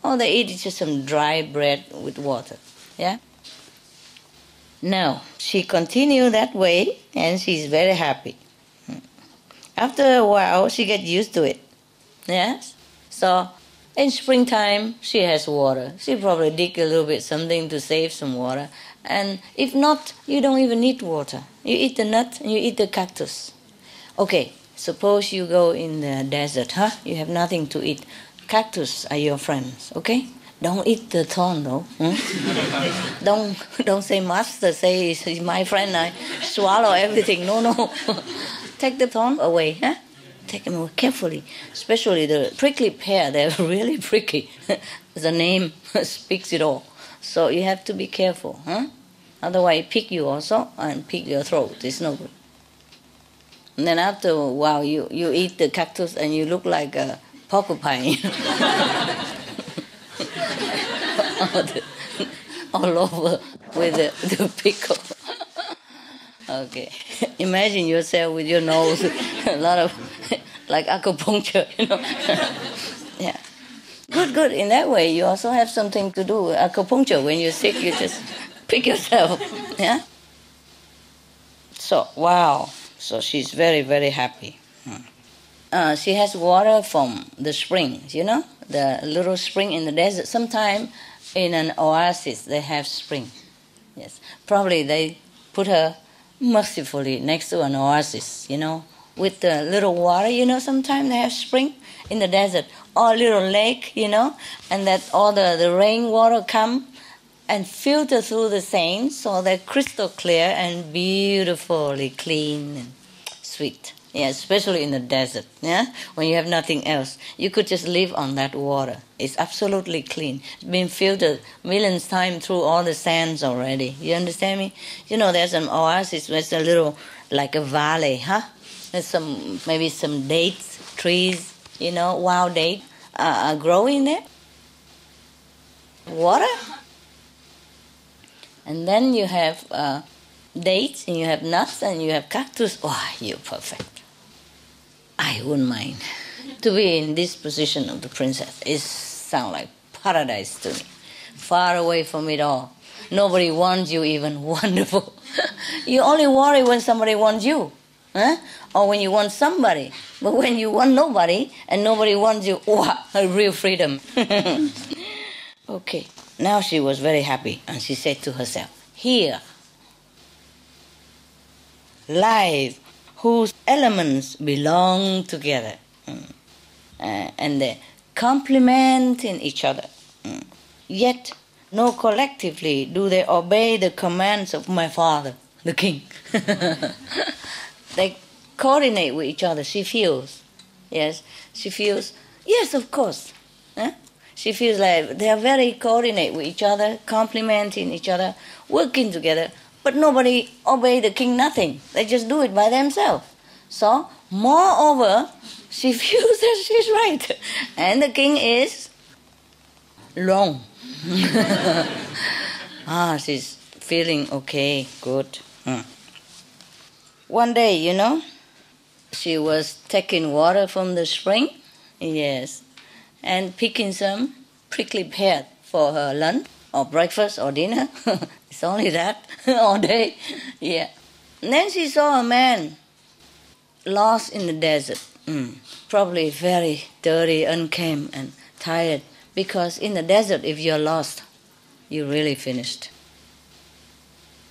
All they eat is just some dry bread with water, yeah? Now, she continued that way, and she's very happy. After a while, she gets used to it, yes? So, in springtime, she has water. She probably dig a little bit something to save some water. And if not, you don't even need water. You eat the nut and you eat the cactus. Okay, suppose you go in the desert, huh? You have nothing to eat. Cactus are your friends, okay? Don't eat the thorn, though. Don't say master, say he's my friend, I swallow everything. No. Take the thorn away, huh? Take them away carefully. Especially the prickly pear, they're really pricky. The name speaks it all. So you have to be careful, huh? Otherwise, pick you also and pick your throat. It's no good. And then after a while, you eat the cactus and you look like a porcupine. All over with the pickle. Okay. Imagine yourself with your nose, a lot of, like acupuncture, you know. Yeah. Good. In that way, you also have something to do with acupuncture. When you're sick, you just pick yourself. Yeah? So, wow. So she's very, very happy. She has water from the springs, you know? The little spring in the desert. Sometimes in an oasis, they have spring. Yes. Probably they put her mercifully next to an oasis, you know? With the little water, you know, sometimes they have spring in the desert. Or a little lake, you know? And that all the rainwater come and filter through the sand so they're crystal clear and beautifully clean and sweet. Yeah, especially in the desert, yeah? When you have nothing else. You could just live on that water. It's absolutely clean. It's been filtered millions of times through all the sands already. You understand me? You know, there's an oasis, there's a little, like a valley, huh? There's maybe some dates, trees, you know, wild dates are growing there. Water. And then you have dates, and you have nuts, and you have cactus. Oh, you're perfect. I wouldn't mind to be in this position of the princess. It sounds like paradise to me. Far away from it all. Nobody wants you even. Wonderful. You only worry when somebody wants you. Huh? Or when you want somebody. But when you want nobody and nobody wants you, wow, a real freedom. Okay. Now she was very happy and she said to herself, here lies whose elements belong together, and they complement in each other. Yet, no collectively do they obey the commands of my father, the king. They coordinate with each other. She feels, yes, yes, of course. Huh? She feels like they are very coordinate with each other, complementing each other, working together. But nobody obey the king, nothing. They just do it by themselves. So, moreover, she feels that she's right. And the king is wrong. She's feeling okay, good. One day, you know, she was taking water from the spring, yes, and picking some prickly pear for her lunch or breakfast or dinner. It's only that all day. Yeah. And then she saw a man lost in the desert. Probably very dirty, unkempt, and tired. Because in the desert, if you're lost, you're really finished.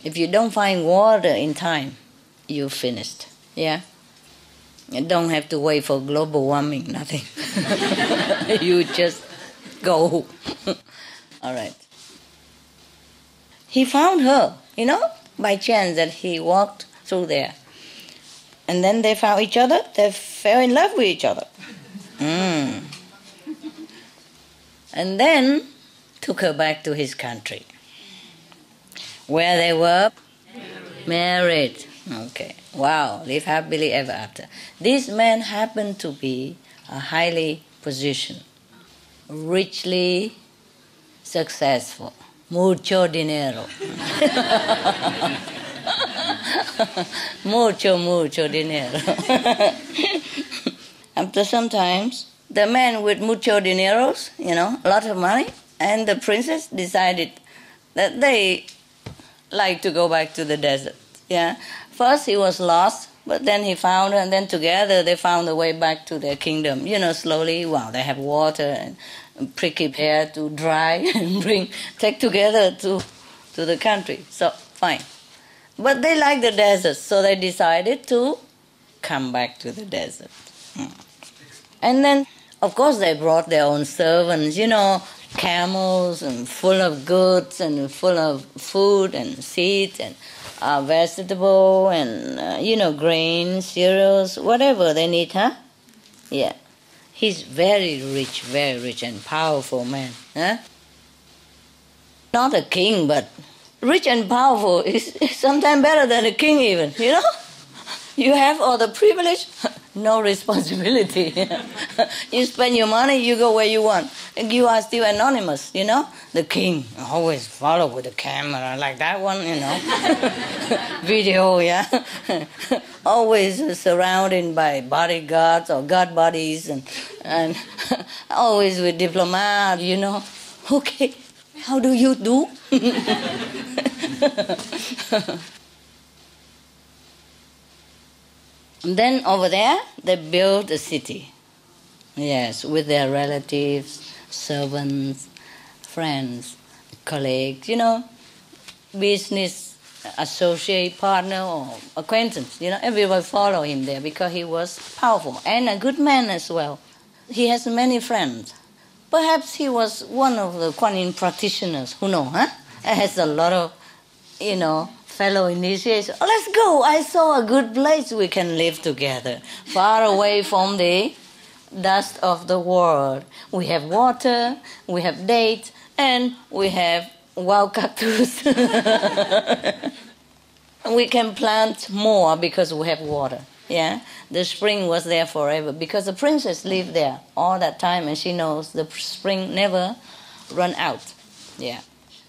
If you don't find water in time, you're finished. Yeah? You don't have to wait for global warming, nothing. You just go. All right. He found her, you know, by chance that he walked through there. And then they found each other. They fell in love with each other. And then took her back to his country, where they were married. Okay. Wow. Live happily ever after. This man happened to be a highly positioned, richly successful. Mucho dinero. mucho dinero. After some times, the man with mucho dineros, you know, a lot of money, and the princess decided that they like to go back to the desert. Yeah. First he was lost, but then he found her, and then together they found the way back to their kingdom. You know, slowly, wow, they have water and prickly pear to dry and take together to the country. So, fine. But they like the desert, so they decided to come back to the desert. And then, of course, they brought their own servants, you know, camels, and full of goods, and full of food, and seeds, and vegetable, and, you know, grains, cereals, whatever they need, huh? Yeah. He's very rich and powerful man. Huh? Not a king, but rich and powerful is sometimes better than a king even, you know? You have all the privilege, no responsibility. You spend your money, you go where you want. And you are still anonymous, you know? The king always follow with the camera, like that one, you know? Video, yeah? Always surrounded by bodyguards or guard bodies, and always with diplomats, you know? Okay, how do you do? And then over there, they built a city. Yes, with their relatives, servants, friends, colleagues, you know, business associate, partner, or acquaintance. You know, everybody follow him there because he was powerful and a good man as well. He has many friends. Perhaps he was one of the Kuan Yin practitioners, who know, huh? has a lot of, fellow initiation. Oh, let's go. I saw a good place we can live together, far away from the dust of the world. We have water, we have dates, and we have wild cactus. We can plant more because we have water. Yeah, the spring was there forever because the princess lived there all that time, and she knows the spring never run out. Yeah.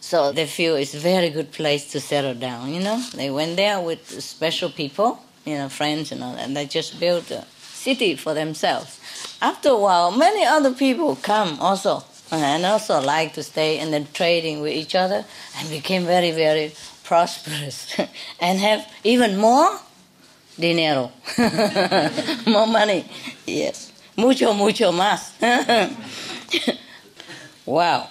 So they feel it's a very good place to settle down, They went there with special people, friends and all that, and they just built a city for themselves. After a while, many other people come also, and also like to stay and then trading with each other, and became very, very prosperous, and have even more dinero, more money, yes, mucho, mucho más. Wow.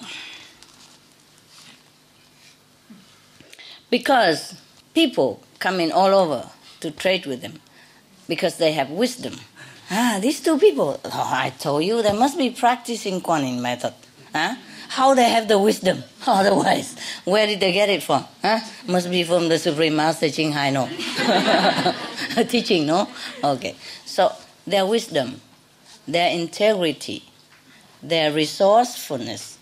Because people come in all over to trade with them because they have wisdom. These two people, I told you, they must be practicing Kuan Yin method. How they have the wisdom? Otherwise, where did they get it from? Must be from the Supreme Master Ching Hai, no? Teaching, no? Okay. So their wisdom, their integrity, their resourcefulness,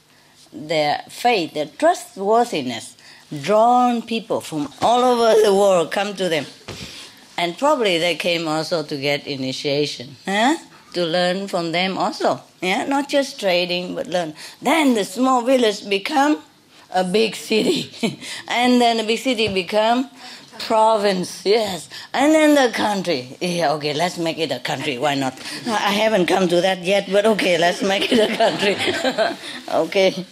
their faith, their trustworthiness, drawn people from all over the world come to them. And probably they came also to get initiation, to learn from them also. Yeah, not just trading, but learn. Then the small village become a big city. And then the big city become province, yes. And then the country. Yeah, okay, let's make it a country. Why not? I haven't come to that yet, but okay, let's make it a country. Okay,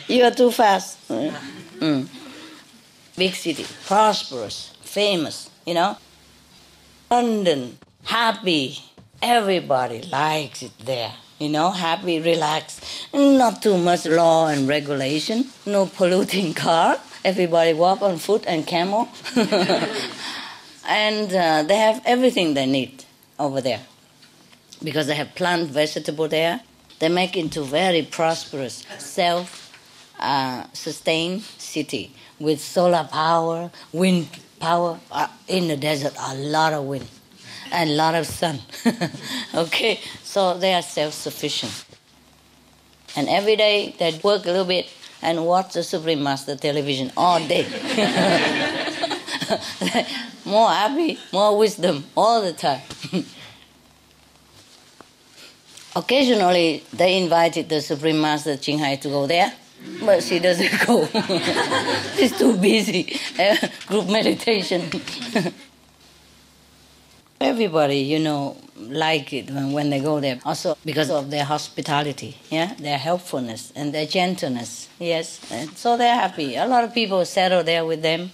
you're too fast. Big city, prosperous, famous, London, happy. Everybody likes it there. Happy, relaxed. Not too much law and regulation. No polluting car. Everybody walk on foot and camel. And they have everything they need over there. Because they have plant, vegetable there. They make into very prosperous, self-sustained city. With solar power, wind power. In the desert, a lot of wind and a lot of sun. Okay, so they are self-sufficient. And every day they work a little bit and watch the Supreme Master television all day. More happy, more wisdom all the time. Occasionally they invited the Supreme Master Ching Hai to go there. But she doesn't go. She's too busy. Group meditation. Everybody, like it when they go there. Also because of their hospitality, their helpfulness and their gentleness. Yes, and so they're happy. A lot of people settle there with them,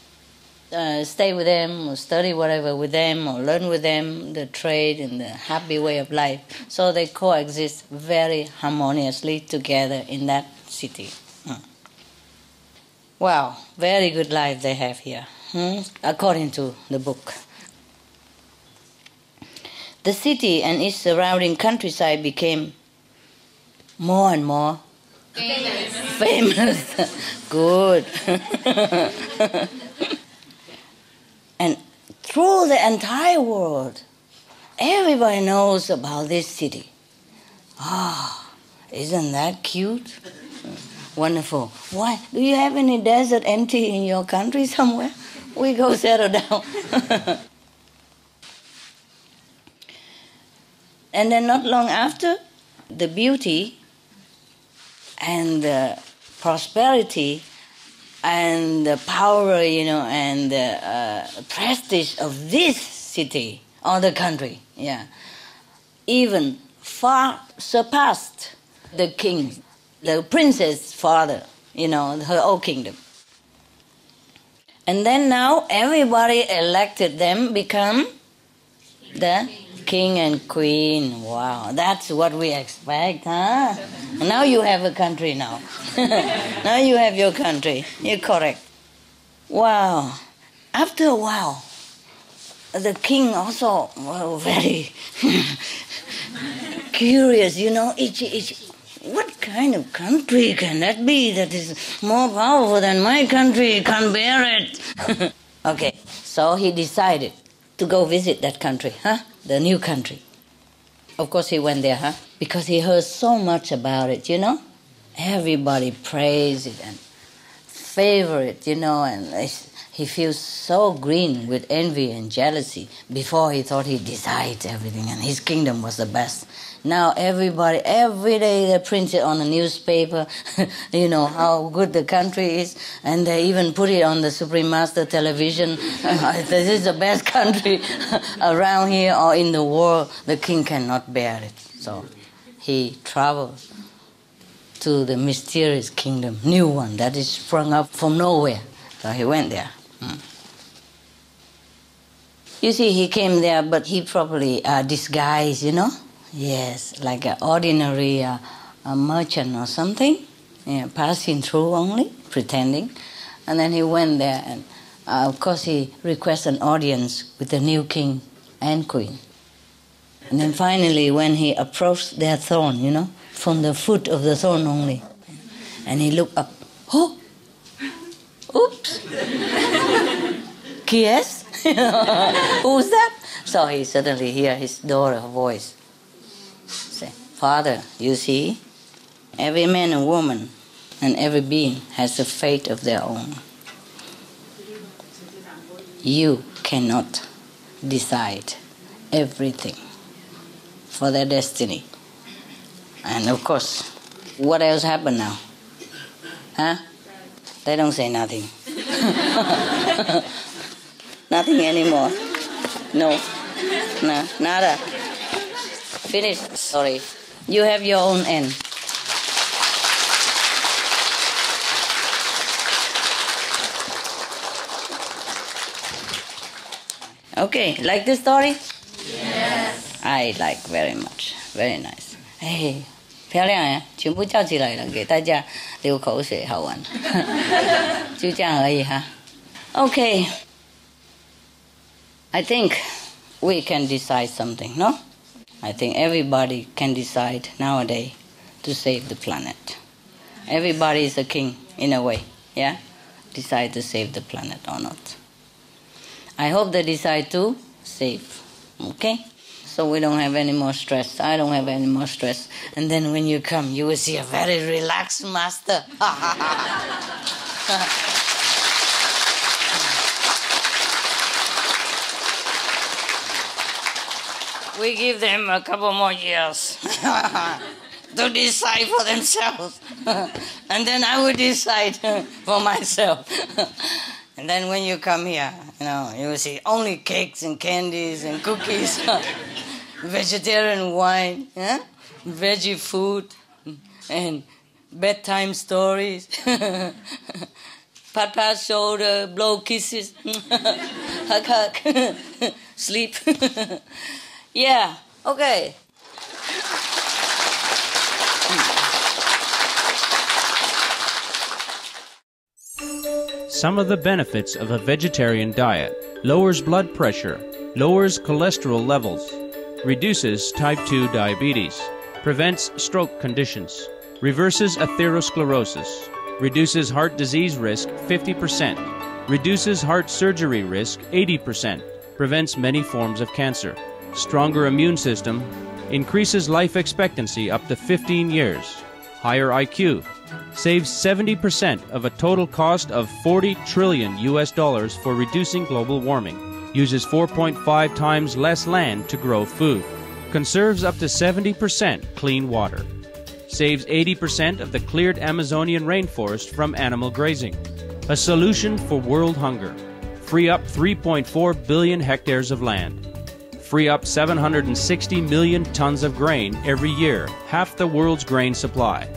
stay with them, or study whatever with them, or learn with them the trade and the happy way of life. So they coexist very harmoniously together in that city. Wow, very good life they have here, according to the book. The city and its surrounding countryside became more and more famous. Good. And through the entire world, everybody knows about this city. Isn't that cute? Wonderful. Why? Do you have any desert empty in your country somewhere? We go settle down. And then not long after, the beauty and the prosperity and the power, and the prestige of this city or the country, even far surpassed the king, the princess' father, her old kingdom. And then now everybody elected them become the king and queen. Wow, that's what we expect, huh? Now you have a country now. Now you have your country. You're correct. Wow. After a while, the king also very curious, itchy. what kind of country can that be that is more powerful than my country? Can't bear it. Okay, so he decided to go visit that country, the new country. Of course he went there, because he heard so much about it, you know. Everybody praised it and favor it, you know, and he feels so green with envy and jealousy. Before he thought he decides everything and his kingdom was the best. Now everybody, every day they print it on the newspaper, you know, how good the country is, and they even put it on the Supreme Master television. This is the best country around here or in the world. The king cannot bear it. So he traveled to the mysterious kingdom, new one that is sprung up from nowhere. So he went there. You see, he came there, but he probably disguised, you know. Yes, like an ordinary a merchant or something, passing through only, pretending. And then he went there, and of course he requested an audience with the new king and queen. And then finally, when he approached their throne, you know, from the foot of the throne only, and he looked up, oh, oops, yes, who's that? So he suddenly heard his daughter's voice. Say, Father, you see, every man and woman and every being has a fate of their own. You cannot decide everything for their destiny. And of course, what else happened now? They don't say nothing. Nothing anymore. No, nada. Finished. Sorry. You have your own end. Okay, like this story? Yes. I like very much. Very nice. Hey, 漂亮呀，全部叫起来了，给大家流口水，好玩。就这样而已哈。Okay. I think we can decide something, no? I think everybody can decide nowadays to save the planet. Everybody is a king in a way, yeah? Decide to save the planet or not. I hope they decide to save, okay? So we don't have any more stress. I don't have any more stress. And then when you come, you will see a very relaxed master. We give them a couple more years to decide for themselves. And then I will decide for myself. And then when you come here, you know, you will see only cakes and candies and cookies, vegetarian wine, veggie food, and bedtime stories, pat shoulder, blow kisses, hug, sleep. Yeah, okay. Some of the benefits of a vegetarian diet: lowers blood pressure, lowers cholesterol levels, reduces type 2 diabetes, prevents stroke conditions, reverses atherosclerosis, reduces heart disease risk 50%, reduces heart surgery risk 80%, prevents many forms of cancer, stronger immune system, increases life expectancy up to 15 years, higher IQ, saves 70% of a total cost of $40 trillion for reducing global warming, uses 4.5 times less land to grow food, conserves up to 70% clean water, saves 80% of the cleared Amazonian rainforest from animal grazing, a solution for world hunger, free up 3.4 billion hectares of land, free up 760 million tons of grain every year, half the world's grain supply,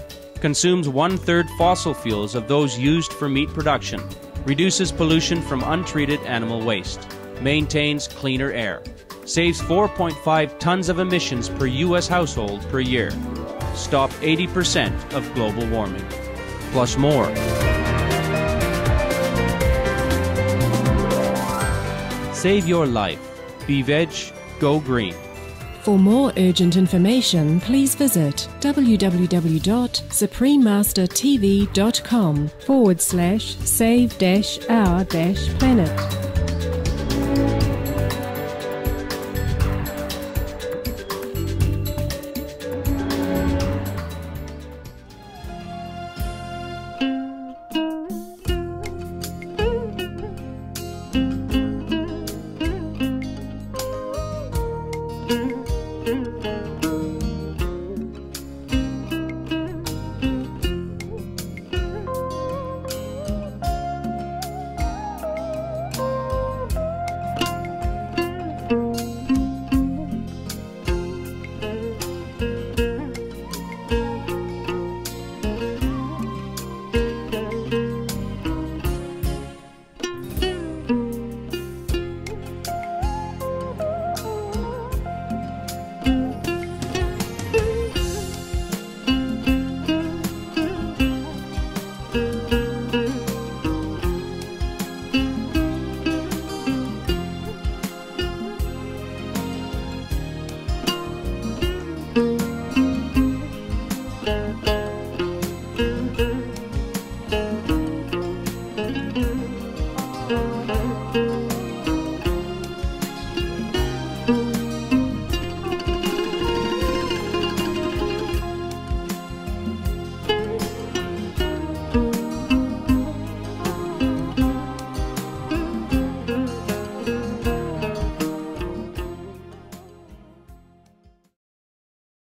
consumes 1/3 fossil fuels of those used for meat production, reduces pollution from untreated animal waste, maintains cleaner air, saves 4.5 tons of emissions per U.S. household per year, stop 80% of global warming, plus more. Save your life. Be veg, go green. For more urgent information, please visit www.suprememastertv.com/save-our-planet.